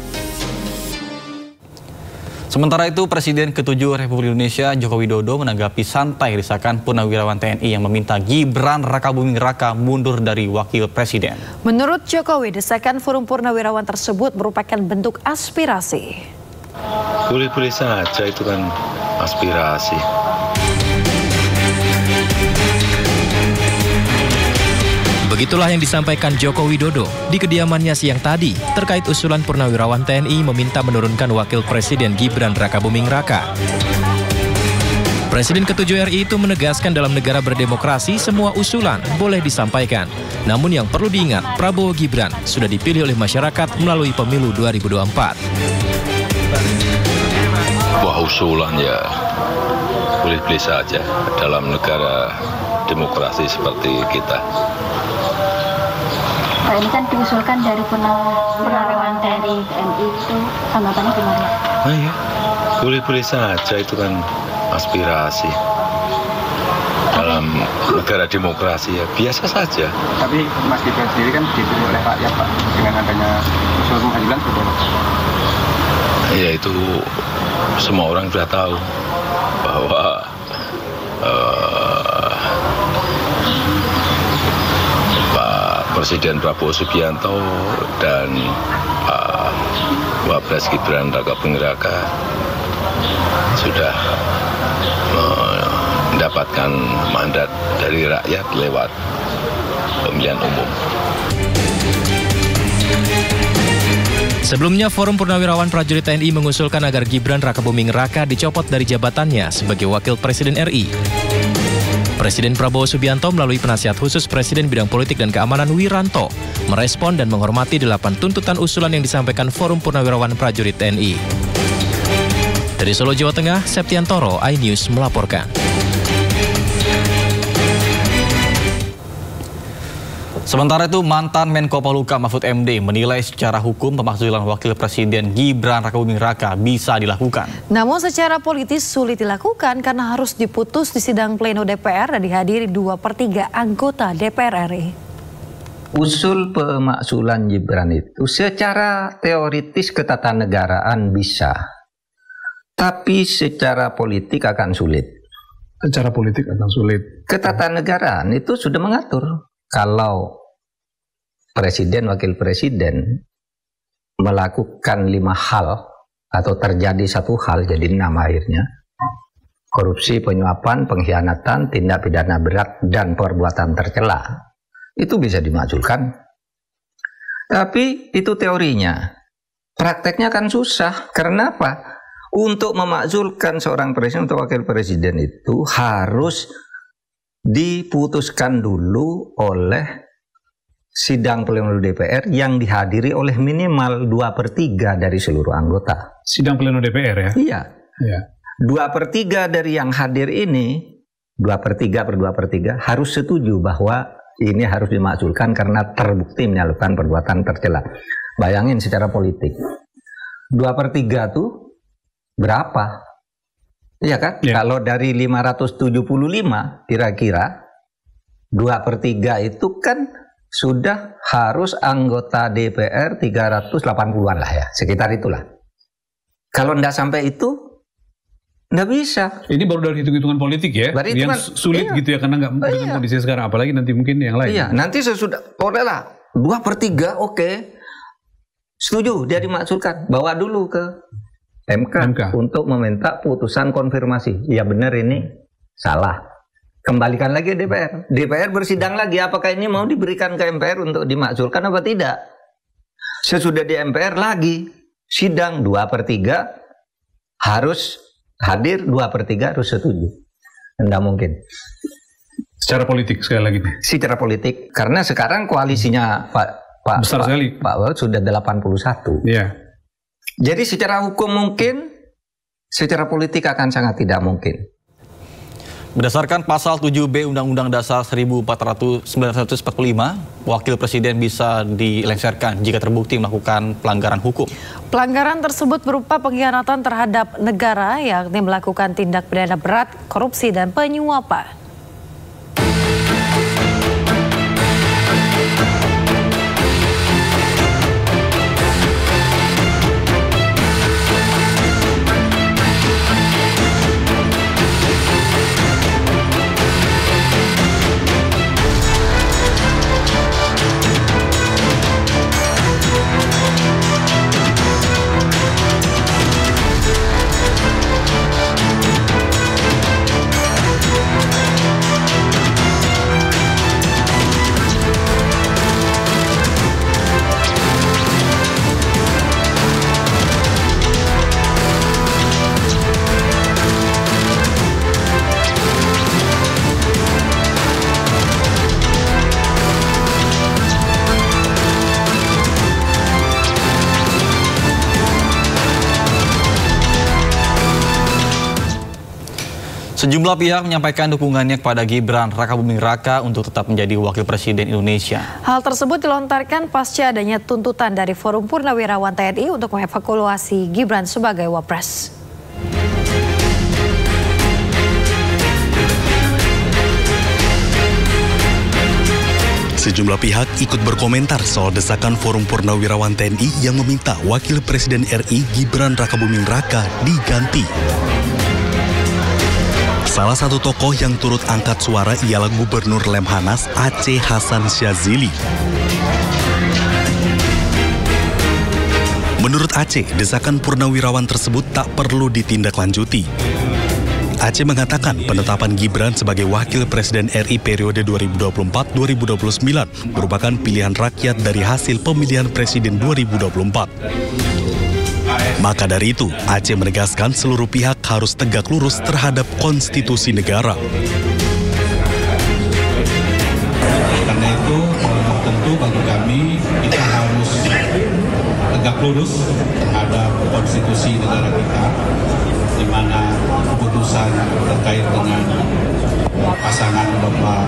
Sementara itu, Presiden ke-7 Republik Indonesia Joko Widodo menanggapi santai desakan Purnawirawan TNI yang meminta Gibran Rakabuming Raka mundur dari Wakil Presiden.
Menurut Jokowi, desakan Forum Purnawirawan tersebut merupakan bentuk aspirasi.
Boleh-boleh saja, itu kan aspirasi.
Begitulah yang disampaikan Joko Widodo di kediamannya siang tadi terkait usulan Purnawirawan TNI meminta menurunkan Wakil Presiden Gibran Rakabuming Raka. Presiden ke-7 RI itu menegaskan dalam negara berdemokrasi semua usulan boleh disampaikan. Namun yang perlu diingat, Prabowo Gibran sudah dipilih oleh masyarakat melalui pemilu 2024.
Wah, usulan ya boleh-boleh saja dalam negara demokrasi seperti kita.
Pak, ini kan diusulkan dari Purnawirawan TNI itu, tanggapannya gimana?
Nah ya, boleh-boleh saja, itu kan aspirasi. Dalam negara demokrasi ya biasa saja.
Tapi Mas Gibran sendiri kan dipilih oleh rakyat, Pak, dengan adanya usul pengadilan sudah.
Ya itu semua orang sudah tahu bahwa Presiden Prabowo Subianto dan Pak Wapres Gibran Rakabuming Raka sudah mendapatkan mandat dari rakyat lewat pemilihan umum.
Sebelumnya, Forum Purnawirawan Prajurit TNI mengusulkan agar Gibran Rakabuming Raka dicopot dari jabatannya sebagai Wakil Presiden RI. Presiden Prabowo Subianto melalui penasihat khusus Presiden Bidang Politik dan Keamanan Wiranto merespon dan menghormati 8 tuntutan usulan yang disampaikan Forum Purnawirawan Prajurit TNI. Dari Solo, Jawa Tengah, Septiantoro, iNews melaporkan.
Sementara itu, mantan Menko Polhukam Mahfud MD menilai secara hukum pemakzulan Wakil Presiden Gibran Rakabuming Raka bisa dilakukan.
Namun secara politis sulit dilakukan karena harus diputus di sidang pleno DPR dan dihadiri 2/3 anggota DPR RI.
Usul pemakzulan Gibran itu secara teoritis ketatanegaraan bisa, tapi secara politik akan sulit.
Secara politik akan sulit.
Ketatanegaraan itu sudah mengatur. Kalau presiden, wakil presiden melakukan 5 hal atau terjadi 1 hal jadi 6 akhirnya. Korupsi, penyuapan, pengkhianatan, tindak pidana berat, dan perbuatan tercela. Itu bisa dimakzulkan. Tapi itu teorinya. Prakteknya kan susah. Karena apa? Untuk memakzulkan seorang presiden atau wakil presiden itu harus diputuskan dulu oleh sidang pleno DPR yang dihadiri oleh minimal 2/3 dari seluruh anggota.
Sidang pleno DPR ya?
Iya.
Ya.
2/3 dari yang hadir ini, 2/3 harus setuju bahwa ini harus dimakzulkan karena terbukti melakukan perbuatan tercela. Bayangin secara politik. 2/3 tuh berapa? Iya kan? Ya. Kalau dari 575 kira-kira 2/3 itu kan sudah harus anggota DPR 380-an lah ya, sekitar itulah. Kalau enggak sampai itu enggak bisa.
Ini baru dari hitung-hitungan politik ya, yang sulit gitu ya karena enggak dengan kondisi sekarang, apalagi nanti mungkin yang lain.
Iya, nanti sesudah boleh lah 2/3 oke. Setuju dia dimakzulkan, bawa dulu ke MK untuk meminta putusan konfirmasi. Ya benar ini salah. Kembalikan lagi ke DPR. DPR bersidang lagi apakah ini mau diberikan ke MPR untuk dimakzulkan apa tidak. Sesudah di MPR lagi sidang 2/3 harus hadir, 2/3 harus setuju. Tidak mungkin.
Secara politik sekali lagi.
Secara politik karena sekarang koalisinya Pak
besar sekali.
Pak Wahid sudah 81.
Iya.
Jadi secara hukum mungkin, secara politik akan sangat tidak mungkin.
Berdasarkan pasal 7B Undang-Undang Dasar 1945, Wakil Presiden bisa dilengsarkan jika terbukti melakukan pelanggaran hukum.
Pelanggaran tersebut berupa pengkhianatan terhadap negara, yakni melakukan tindak pidana berat, korupsi, dan penyuapan.
Sejumlah pihak menyampaikan dukungannya kepada Gibran Rakabuming Raka untuk tetap menjadi Wakil Presiden Indonesia.
Hal tersebut dilontarkan pasca adanya tuntutan dari Forum Purnawirawan TNI untuk mengevaluasi Gibran sebagai Wapres.
Sejumlah pihak ikut berkomentar soal desakan Forum Purnawirawan TNI yang meminta Wakil Presiden RI Gibran Rakabuming Raka diganti. Salah satu tokoh yang turut angkat suara ialah Gubernur Lemhanas Aceh Hasan Syazili. Menurut Aceh, desakan Purnawirawan tersebut tak perlu ditindaklanjuti. Aceh mengatakan penetapan Gibran sebagai Wakil Presiden RI periode 2024-2029 merupakan pilihan rakyat dari hasil pemilihan Presiden 2024. Maka dari itu, Aceh menegaskan seluruh pihak harus tegak lurus terhadap konstitusi negara.
Karena itu, tentu bagi kami kita harus tegak lurus terhadap konstitusi negara kita, di mana keputusan terkait dengan pasangan Bapak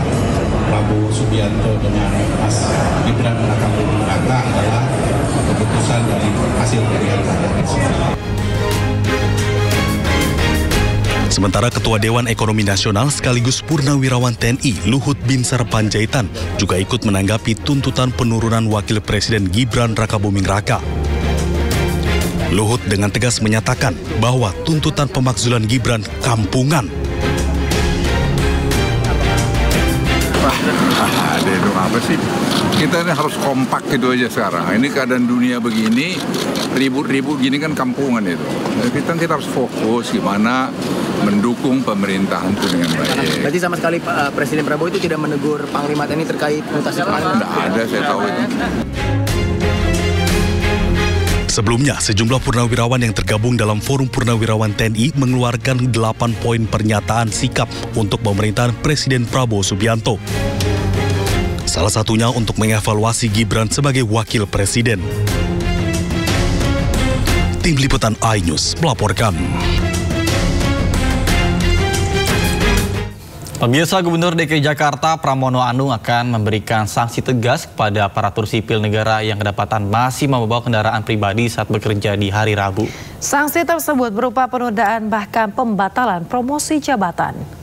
Prabowo Subianto dengan Mas Gibran Rakabuming Raka adalah keputusan dari hasil pilihan rakyat.
Sementara Ketua Dewan Ekonomi Nasional sekaligus Purnawirawan TNI Luhut Binsar Panjaitan juga ikut menanggapi tuntutan penurunan Wakil Presiden Gibran Rakabuming Raka. Luhut dengan tegas menyatakan bahwa tuntutan pemakzulan Gibran kampungan.
Itu apa sih? Kita ini harus kompak gitu aja sekarang. Ini keadaan dunia begini, ribut-ribut gini kan kampungan itu. Kita harus fokus gimana mendukung pemerintahan itu dengan baik.
Berarti sama sekali Presiden Prabowo itu tidak menegur Panglima TNI terkait mutasi Panglima?
Tidak ada, saya tahu itu.
Sebelumnya, sejumlah purnawirawan yang tergabung dalam Forum Purnawirawan TNI mengeluarkan 8 poin pernyataan sikap untuk pemerintahan Presiden Prabowo Subianto. Salah satunya untuk mengevaluasi Gibran sebagai Wakil Presiden. Tim Liputan iNews melaporkan.
Pemirsa, Gubernur DKI Jakarta Pramono Anung akan memberikan sanksi tegas kepada aparatur sipil negara yang kedapatan masih membawa kendaraan pribadi saat bekerja di hari Rabu.
Sanksi tersebut berupa penundaan bahkan pembatalan promosi jabatan.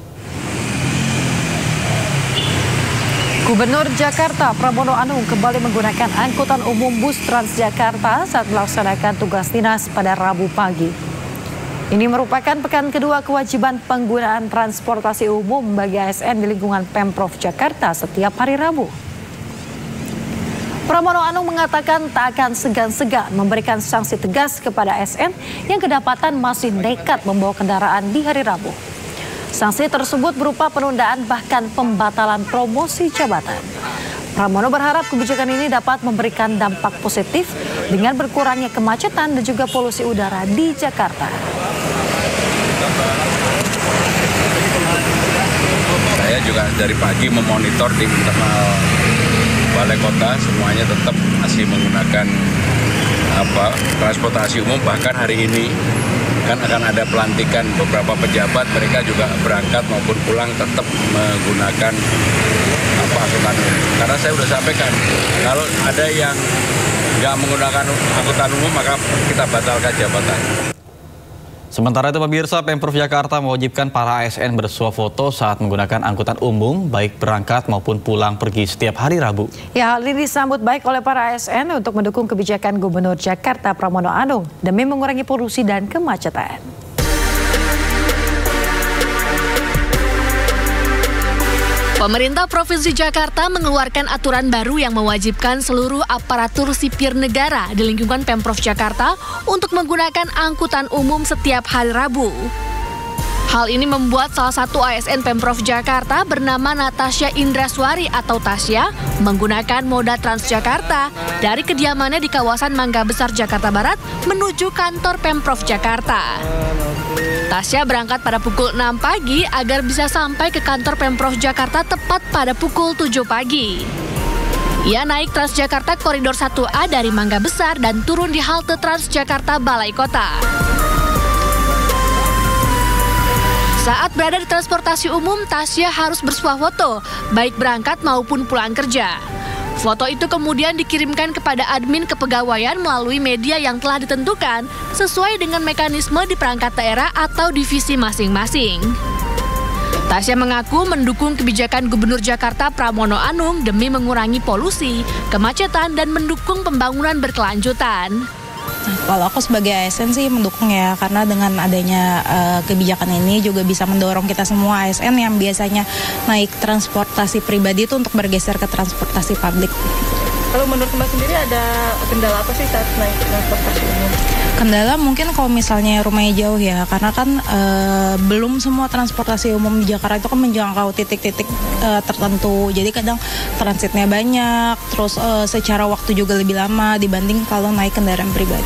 Gubernur Jakarta Pramono Anung kembali menggunakan angkutan umum bus Transjakarta saat melaksanakan tugas dinas pada Rabu pagi. Ini merupakan pekan kedua kewajiban penggunaan transportasi umum bagi ASN di lingkungan Pemprov Jakarta setiap hari Rabu. Pramono Anung mengatakan tak akan segan-segan memberikan sanksi tegas kepada ASN yang kedapatan masih nekat membawa kendaraan di hari Rabu. Sanksi tersebut berupa penundaan bahkan pembatalan promosi jabatan. Pramono berharap kebijakan ini dapat memberikan dampak positif dengan berkurangnya kemacetan dan juga polusi udara di Jakarta.
Saya juga dari pagi memonitor di internal balai kota, semuanya tetap masih menggunakan transportasi umum. Bahkan hari ini kan akan ada pelantikan beberapa pejabat, mereka juga berangkat maupun pulang tetap menggunakan angkutan umum. Karena saya sudah sampaikan, kalau ada yang nggak menggunakan angkutan umum maka kita batalkan jabatan.
Sementara itu pemirsa, Pemprov Jakarta mewajibkan para ASN bersuah foto saat menggunakan angkutan umum, baik berangkat maupun pulang pergi setiap hari Rabu.
Ya, hal ini disambut baik oleh para ASN untuk mendukung kebijakan Gubernur Jakarta Pramono Anung demi mengurangi polusi dan kemacetan.
Pemerintah Provinsi Jakarta mengeluarkan aturan baru yang mewajibkan seluruh aparatur sipil negara di lingkungan Pemprov Jakarta untuk menggunakan angkutan umum setiap hari Rabu. Hal ini membuat salah satu ASN Pemprov Jakarta bernama Natasha Indraswari atau Tasya menggunakan moda Transjakarta dari kediamannya di kawasan Mangga Besar, Jakarta Barat menuju kantor Pemprov Jakarta. Tasya berangkat pada pukul 6 pagi agar bisa sampai ke kantor Pemprov Jakarta tepat pada pukul 7 pagi. Ia naik Transjakarta Koridor 1A dari Mangga Besar dan turun di halte Transjakarta Balai Kota. Saat berada di transportasi umum, Tasya harus bersuah foto, baik berangkat maupun pulang kerja. Foto itu kemudian dikirimkan kepada admin kepegawaian melalui media yang telah ditentukan sesuai dengan mekanisme di perangkat daerah atau divisi masing-masing. Tasya mengaku mendukung kebijakan Gubernur Jakarta Pramono Anung demi mengurangi polusi, kemacetan, dan mendukung pembangunan berkelanjutan.
Kalau aku sebagai ASN sih mendukung ya, karena dengan adanya kebijakan ini juga bisa mendorong kita semua ASN yang biasanya naik transportasi pribadi itu untuk bergeser ke transportasi publik.
Kalau menurut Mbak sendiri ada kendala apa sih saat naik transportasi umum?
Kendala mungkin kalau misalnya rumahnya jauh ya, karena kan belum semua transportasi umum di Jakarta itu kan menjangkau titik-titik tertentu. Jadi kadang transitnya banyak, terus secara waktu juga lebih lama dibanding kalau naik kendaraan pribadi.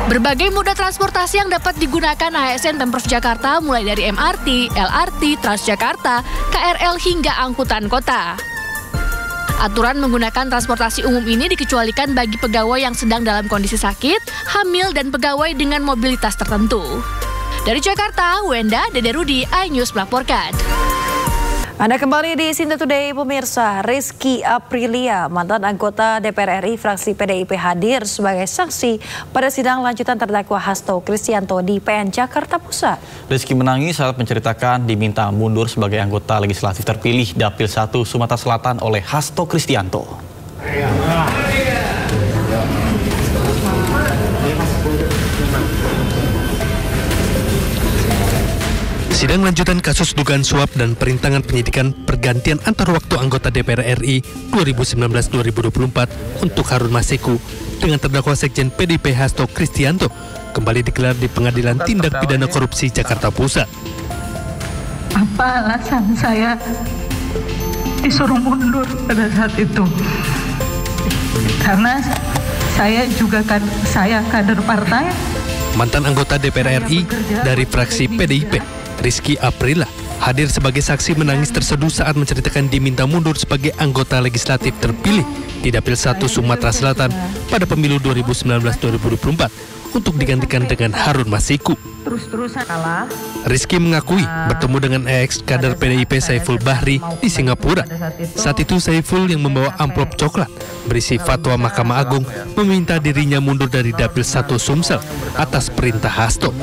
Berbagai moda transportasi yang dapat digunakan ASN Pemprov Jakarta mulai dari MRT, LRT, Transjakarta, KRL hingga angkutan kota. Aturan menggunakan transportasi umum ini dikecualikan bagi pegawai yang sedang dalam kondisi sakit, hamil, dan pegawai dengan mobilitas tertentu. Dari Jakarta, Wenda, Dede Rudi, iNews melaporkan.
Anda kembali di Sinta Today, pemirsa. Rizky Aprilia, mantan anggota DPR RI fraksi PDIP hadir sebagai saksi pada sidang lanjutan terdakwa Hasto Kristianto di PN Jakarta Pusat.
Rizky menangis saat menceritakan diminta mundur sebagai anggota legislatif terpilih Dapil 1 Sumatera Selatan oleh Hasto Kristianto.
Sidang lanjutan kasus dugaan suap dan perintangan penyidikan pergantian antar waktu anggota DPR RI 2019-2024 untuk Harun Masiku dengan terdakwa Sekjen PDIP Hasto Kristianto kembali digelar di Pengadilan Tindak Pidana Korupsi Jakarta Pusat.
Apa alasan saya disuruh mundur pada saat itu? Karena saya juga kader partai.
Mantan anggota DPR RI dari fraksi PDIP Rizky Aprilia hadir sebagai saksi menangis terseduh saat menceritakan diminta mundur sebagai anggota legislatif terpilih di Dapil 1 Sumatera Selatan pada pemilu 2019-2024 untuk digantikan dengan Harun Masiku.
Terus-terusan kalah.
Rizky mengakui bertemu dengan ex-kader PDIP Saiful Bahri di Singapura. Saat itu Saiful yang membawa amplop coklat berisi fatwa Mahkamah Agung meminta dirinya mundur dari Dapil 1 Sumsel atas perintah Hasto.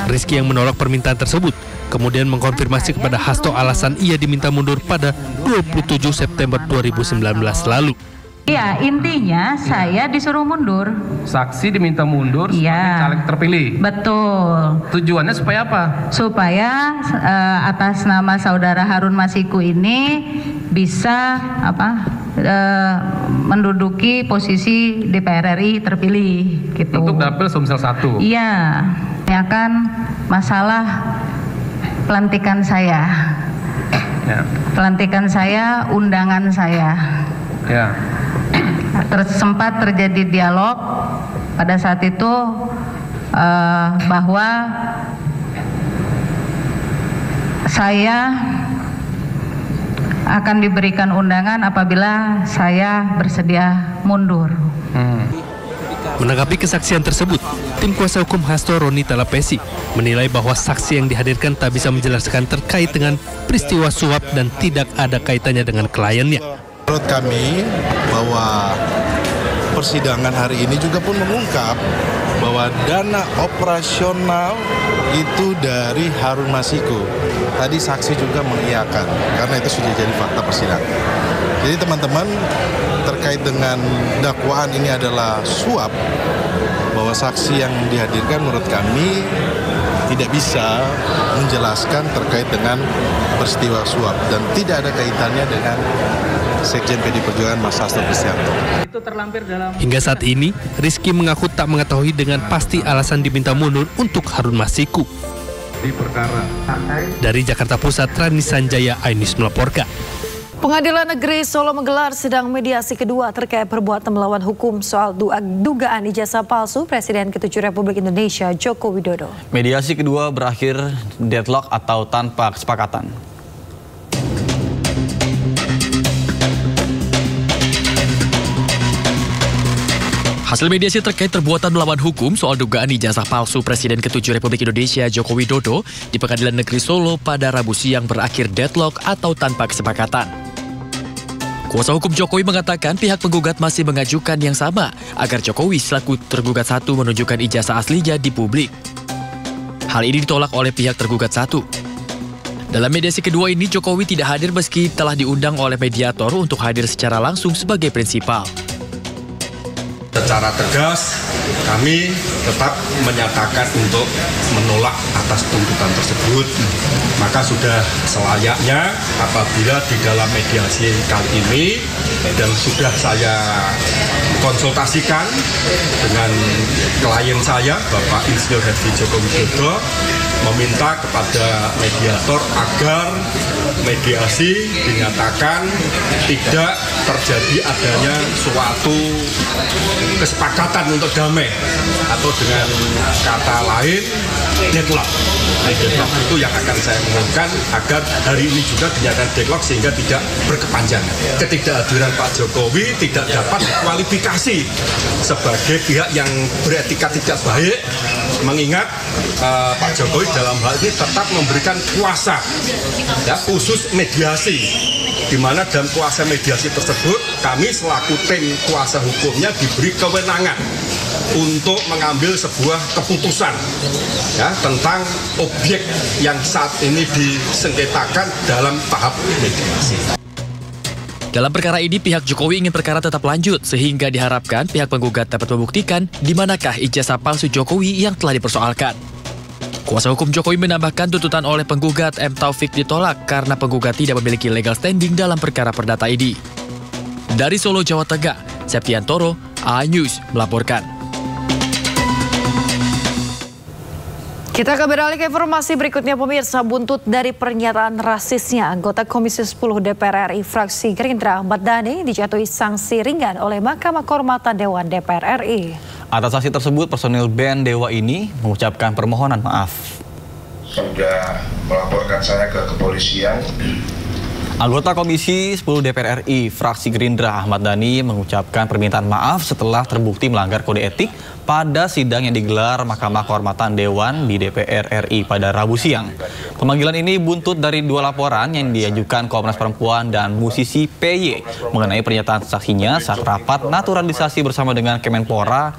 Rizky yang menolak permintaan tersebut kemudian mengkonfirmasi kepada Hasto alasan ia diminta mundur pada 27 September 2019 lalu.
Ya, intinya saya disuruh mundur.
Saksi diminta mundur sebagai caleg terpilih.
Betul.
Tujuannya supaya apa?
Supaya atas nama saudara Harun Masiku ini bisa menduduki posisi DPR RI terpilih gitu.
Untuk Dapil Sumsel 1.
Iya. Ya kan masalah pelantikan saya. Ya. Pelantikan saya, undangan saya.
Ya.
Sempat terjadi dialog pada saat itu bahwa saya akan diberikan undangan apabila saya bersedia mundur.
Menanggapi kesaksian tersebut, tim kuasa hukum Hasto Roni Talapesi menilai bahwa saksi yang dihadirkan tak bisa menjelaskan terkait dengan peristiwa suap dan tidak ada kaitannya dengan kliennya.
Menurut kami bahwa persidangan hari ini juga pun mengungkap bahwa dana operasional itu dari Harun Masiku. Tadi saksi juga mengiyakan karena itu sudah jadi fakta persidangan. Jadi teman-teman terkait dengan dakwaan ini adalah suap, bahwa saksi yang dihadirkan menurut kami tidak bisa menjelaskan terkait dengan peristiwa suap dan tidak ada kaitannya dengan Sekjen PD Perjuangan Mas Hasto Kristianto.
Hingga saat ini, Rizky mengaku tak mengetahui dengan pasti alasan diminta mundur untuk Harun Masiku. Dari Jakarta Pusat, Rani Sanjaya, iNews melaporkan.
Pengadilan Negeri Solo menggelar sidang mediasi kedua terkait perbuatan melawan hukum soal dugaan ijazah palsu Presiden ke-7 Republik Indonesia Joko Widodo.
Mediasi kedua berakhir deadlock atau tanpa kesepakatan.
Hasil mediasi terkait perbuatan melawan hukum soal dugaan ijazah palsu Presiden ke-7 Republik Indonesia Joko Widodo di Pengadilan Negeri Solo pada Rabu siang berakhir deadlock atau tanpa kesepakatan. Kuasa hukum Jokowi mengatakan pihak penggugat masih mengajukan yang sama agar Jokowi selaku tergugat satu menunjukkan ijazah aslinya di publik. Hal ini ditolak oleh pihak tergugat satu. Dalam mediasi kedua ini, Jokowi tidak hadir meski telah diundang oleh mediator untuk hadir secara langsung sebagai prinsipal.
Secara tegas, kami tetap menyatakan untuk menolak atas tuntutan tersebut. Maka sudah selayaknya apabila di dalam mediasi kali ini dan sudah saya konsultasikan dengan klien saya, Bapak Insinyur Haji Joko Widodo, meminta kepada mediator agar mediasi dinyatakan tidak terjadi adanya suatu kesepakatan untuk damai atau dengan kata lain deadlock. Deadlock itu yang akan saya umumkan agar hari ini juga dinyatakan deadlock sehingga tidak berkepanjangan. Ketidakhadiran Pak Jokowi tidak dapat dikualifikasi sebagai pihak yang beretika tidak baik, mengingat Pak Jokowi dalam hal ini tetap memberikan kuasa ya, khusus mediasi, di mana dalam kuasa mediasi tersebut kami selaku tim kuasa hukumnya diberi kewenangan untuk mengambil sebuah keputusan ya, tentang objek yang saat ini disengketakan dalam tahap mediasi.
Dalam perkara ini, pihak Jokowi ingin perkara tetap lanjut sehingga diharapkan pihak penggugat dapat membuktikan di manakah ijazah palsu Jokowi yang telah dipersoalkan. Kuasa hukum Jokowi menambahkan tuntutan oleh penggugat M. Taufik ditolak karena penggugat tidak memiliki legal standing dalam perkara perdata ini. Dari Solo, Jawa Tengah, Septiantoro, A-News melaporkan.
Kita akan beralih ke informasi berikutnya, pemirsa. Buntut dari pernyataan rasisnya, anggota Komisi 10 DPR RI fraksi Gerindra Ahmad Dhani dijatuhi sanksi ringan oleh Mahkamah Kehormatan Dewan DPR RI.
Atas sanksi tersebut, personil BEN Dewa ini mengucapkan permohonan maaf.
Sudah melaporkan saya ke kepolisian.
Anggota Komisi 10 DPR RI fraksi Gerindra Ahmad Dhani mengucapkan permintaan maaf setelah terbukti melanggar kode etik pada sidang yang digelar Mahkamah Kehormatan Dewan di DPR RI pada Rabu siang. Pemanggilan ini buntut dari dua laporan yang diajukan Komnas Perempuan dan musisi PY mengenai pernyataan saksinya saat rapat naturalisasi bersama dengan Kemenpora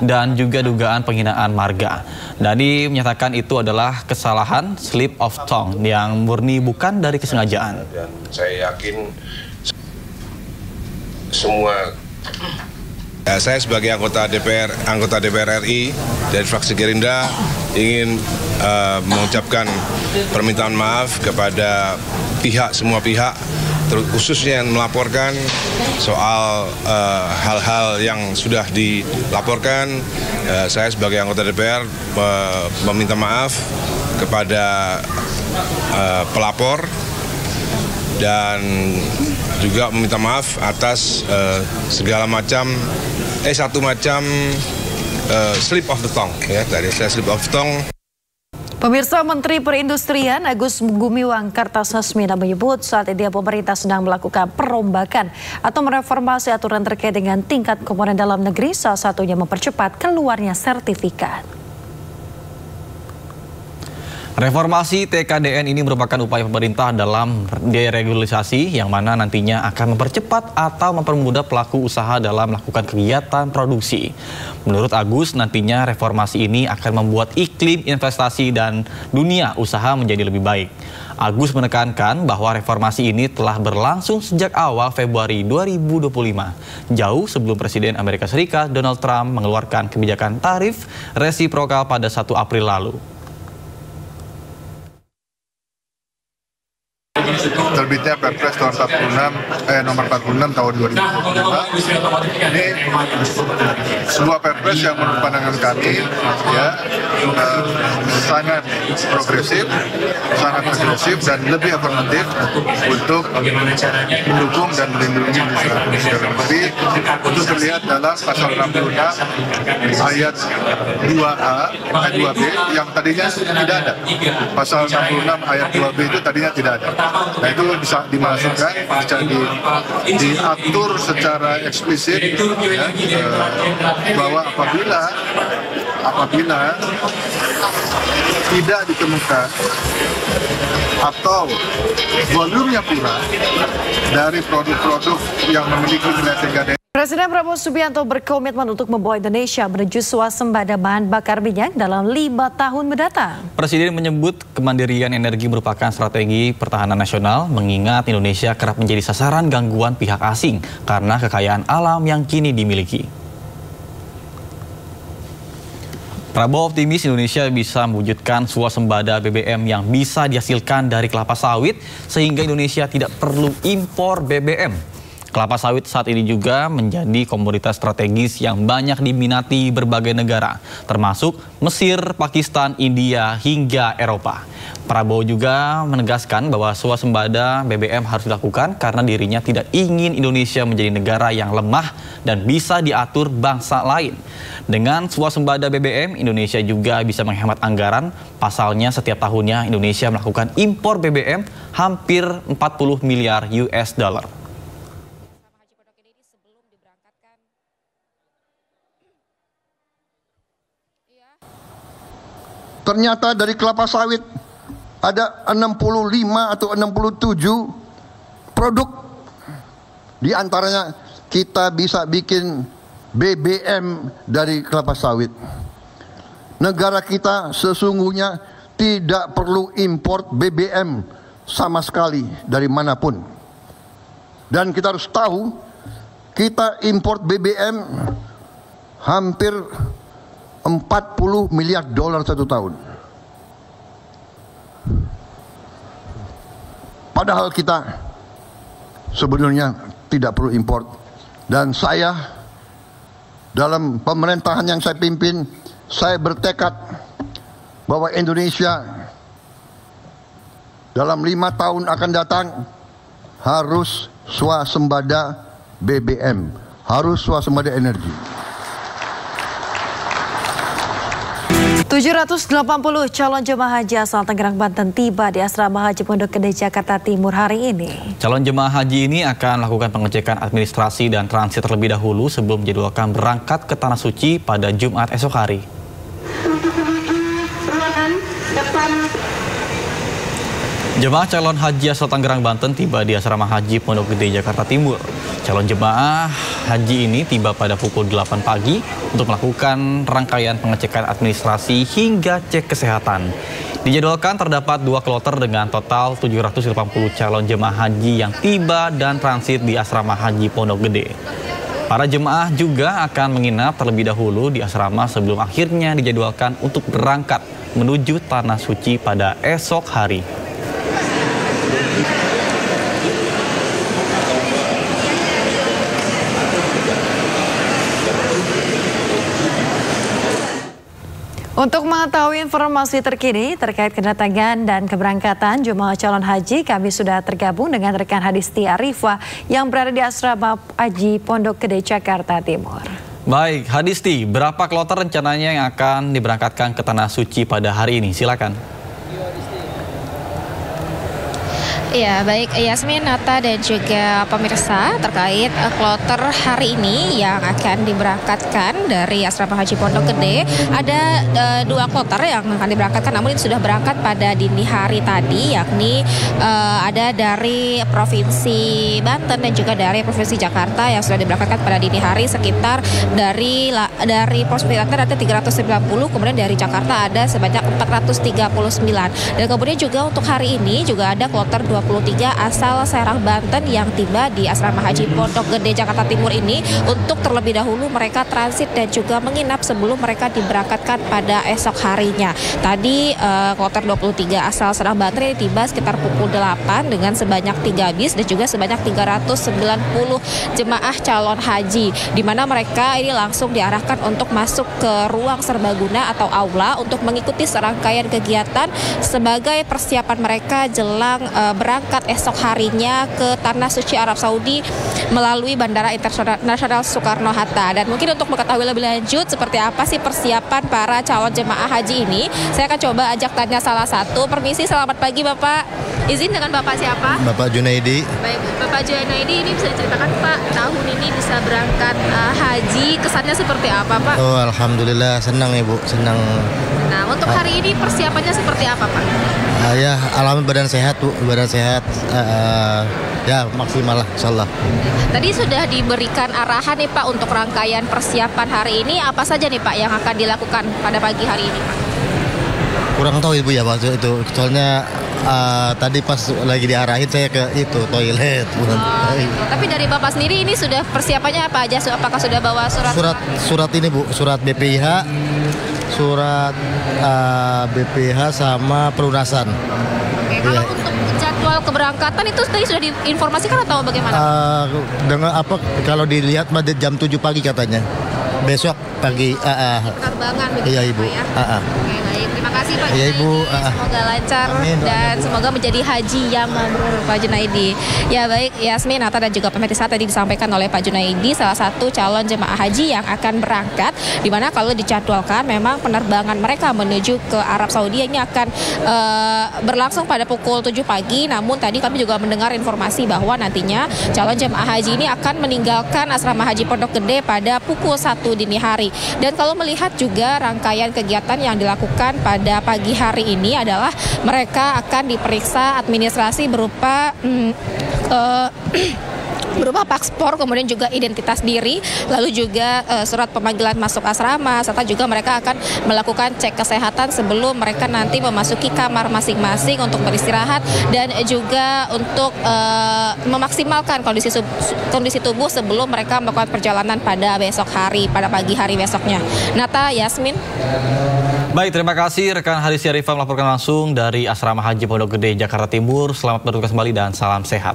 dan juga dugaan penghinaan marga. Dhani menyatakan itu adalah kesalahan slip of tongue yang murni bukan dari kesengajaan.
Dan saya yakin semua
saya sebagai anggota DPR RI dari fraksi Gerindra ingin mengucapkan permintaan maaf kepada semua pihak, khususnya yang melaporkan soal hal-hal yang sudah dilaporkan. Saya sebagai anggota DPR meminta maaf kepada pelapor dan juga meminta maaf atas segala macam slip of the tongue ya, dari saya slip of the tongue.
Pemirsa, Menteri Perindustrian Agus Gumiwang Kartasasmina menyebut saat ini pemerintah sedang melakukan perombakan atau mereformasi aturan terkait dengan tingkat komponen dalam negeri, salah satunya mempercepat keluarnya sertifikat.
Reformasi TKDN ini merupakan upaya pemerintah dalam deregulasi yang mana nantinya akan mempercepat atau mempermudah pelaku usaha dalam melakukan kegiatan produksi. Menurut Agus, nantinya reformasi ini akan membuat iklim investasi dan dunia usaha menjadi lebih baik. Agus menekankan bahwa reformasi ini telah berlangsung sejak awal Februari 2025, jauh sebelum Presiden Amerika Serikat Donald Trump mengeluarkan kebijakan tarif resiprokal pada 1 April lalu.
Terbitnya Perpres nomor 46 tahun 2025. Ini sebuah Perpres yang menurut pandangan kami ya sangat progresif, sangat agresif dan lebih afirmatif untuk mendukung dan melindungi industri dalam negeri. Untuk terlihat dalam pasal 66 ayat 2A, ayat 2B yang tadinya tidak ada. Pasal 66 ayat 2B itu tadinya tidak ada. Nah itu bisa dimasukkan, bisa diatur secara eksplisit bahwa apabila tidak ditemukan atau volumenya kurang dari produk-produk yang memiliki nilai tinggi.
Presiden Prabowo Subianto berkomitmen untuk membawa Indonesia menuju swasembada bahan bakar minyak dalam 5 tahun mendatang.
Presiden menyebut kemandirian energi merupakan strategi pertahanan nasional, mengingat Indonesia kerap menjadi sasaran gangguan pihak asing karena kekayaan alam yang kini dimiliki. Prabowo optimis Indonesia bisa mewujudkan swasembada BBM yang bisa dihasilkan dari kelapa sawit sehingga Indonesia tidak perlu impor BBM. Kelapa sawit saat ini juga menjadi komoditas strategis yang banyak diminati berbagai negara, termasuk Mesir, Pakistan, India, hingga Eropa. Prabowo juga menegaskan bahwa swasembada BBM harus dilakukan karena dirinya tidak ingin Indonesia menjadi negara yang lemah dan bisa diatur bangsa lain. Dengan swasembada BBM, Indonesia juga bisa menghemat anggaran. Pasalnya setiap tahunnya Indonesia melakukan impor BBM hampir 40 miliar US dollar.
Ternyata dari kelapa sawit ada 65 atau 67 produk. Di antaranya kita bisa bikin BBM dari kelapa sawit. Negara kita sesungguhnya tidak perlu impor BBM sama sekali dari manapun. Dan kita harus tahu, kita impor BBM hampir 40 miliar dolar satu tahun. Padahal kita sebenarnya tidak perlu impor. Dan saya dalam pemerintahan yang saya pimpin, saya bertekad bahwa Indonesia dalam 5 tahun akan datang harus swasembada BBM, harus swasembada energi.
780 calon jemaah haji asal Tangerang, Banten tiba di Asrama Haji Pondok Gede, Jakarta Timur hari ini.
Calon jemaah haji ini akan melakukan pengecekan administrasi dan transit terlebih dahulu sebelum dijadwalkan berangkat ke Tanah Suci pada Jumat esok hari. Jemaah calon haji asal Tangerang, Banten tiba di Asrama Haji Pondok Gede, Jakarta Timur. Calon jemaah haji ini tiba pada pukul 8 pagi untuk melakukan rangkaian pengecekan administrasi hingga cek kesehatan. Dijadwalkan terdapat 2 kloter dengan total 780 calon jemaah haji yang tiba dan transit di Asrama Haji Pondok Gede. Para jemaah juga akan menginap terlebih dahulu di asrama sebelum akhirnya dijadwalkan untuk berangkat menuju Tanah Suci pada esok hari.
Untuk mengetahui informasi terkini terkait kedatangan dan keberangkatan jemaah calon haji, kami sudah tergabung dengan rekan Hadisti Arifah yang berada di Asrama Haji Pondok Gede, Jakarta Timur.
Baik, Hadisti, berapa kloter rencananya yang akan diberangkatkan ke Tanah Suci pada hari ini? Silakan.
Ya, baik Yasmin, Nata, dan juga pemirsa terkait kloter hari ini yang akan diberangkatkan dari Asrama Haji Pondok Gede. Ada 2 kloter yang akan diberangkatkan, namun ini sudah berangkat pada dini hari tadi, yakni ada dari Provinsi Banten dan juga dari Provinsi Jakarta yang sudah diberangkatkan pada dini hari sekitar dari Provinsi Banten ada 390, kemudian dari Jakarta ada sebanyak 439. Dan kemudian juga untuk hari ini juga ada kloter 23 asal Serang, Banten yang tiba di Asrama Haji Pondok Gede, Jakarta Timur ini untuk terlebih dahulu mereka transit dan juga menginap sebelum mereka diberangkatkan pada esok harinya. Tadi kloter 23 asal Serang, Banten ini tiba sekitar pukul 8 dengan sebanyak 3 bis dan juga sebanyak 390 jemaah calon haji, di mana mereka ini langsung diarahkan untuk masuk ke ruang serbaguna atau aula untuk mengikuti serangkaian kegiatan sebagai persiapan mereka jelang berangkat esok harinya ke Tanah Suci Arab Saudi melalui Bandara Internasional Soekarno-Hatta. Dan mungkin untuk mengetahui lebih lanjut seperti apa sih persiapan para calon jemaah haji ini, saya akan coba ajak tanya salah satu. Permisi, selamat pagi Bapak. Izin dengan Bapak siapa?
Bapak Junaidi.
Baik, Bapak Junaidi, ini bisa diceritakan Pak, tahun ini bisa berangkat haji, kesannya seperti apa Pak?
Oh, alhamdulillah senang Ibu, senang.
Nah, untuk hari ini persiapannya seperti apa Pak?
Ya, alhamdulillah badan sehat Bu, badan sehat. Ya, maksimal lah insyaallah.
Tadi sudah diberikan arahan nih Pak untuk rangkaian persiapan hari ini, apa saja nih Pak yang akan dilakukan pada pagi hari ini Pak?
Kurang tahu Ibu ya Pak, itu soalnya tadi pas lagi diarahin saya ke itu toilet.
Gitu. Tapi dari Bapak sendiri ini sudah persiapannya apa aja? Apakah sudah bawa
surat ini Bu, surat BPIH, surat BPIH sama pelunasan.
Oke, kalau untuk jadwal keberangkatan itu tadi sudah diinformasikan atau bagaimana?
Dengan apa? Kalau dilihat jam 7 pagi katanya. Besok pagi.
Penerbangan begitu
iya, Ibu.
ya? Oke, baik. Terima kasih Pak
Iya, Ibu.
Semoga lancar. Amin, dan semoga menjadi haji yang mabrur Pak Junaidi. Ya baik, Yasmin, Nata dan juga pemirsa, tadi disampaikan oleh Pak Junaidi, salah satu calon jemaah haji yang akan berangkat, di mana kalau dijadwalkan memang penerbangan mereka menuju ke Arab Saudi ini akan berlangsung pada pukul 7 pagi. Namun tadi kami juga mendengar informasi bahwa nantinya calon jemaah haji ini akan meninggalkan asrama haji Pondok Gede pada pukul 1 dini hari. Dan kalau melihat juga rangkaian kegiatan yang dilakukan pada pagi hari ini adalah mereka akan diperiksa administrasi berupa paspor, kemudian juga identitas diri, lalu juga surat pemanggilan masuk asrama, serta juga mereka akan melakukan cek kesehatan sebelum mereka nanti memasuki kamar masing-masing untuk beristirahat dan juga untuk memaksimalkan kondisi tubuh sebelum mereka melakukan perjalanan pada besok hari, pada pagi hari besoknya. Nata, Yasmin.
Baik, terima kasih rekan Haris Syarifah melaporkan langsung dari Asrama Haji Pondok Gede, Jakarta Timur. Selamat bertugas kembali dan salam sehat.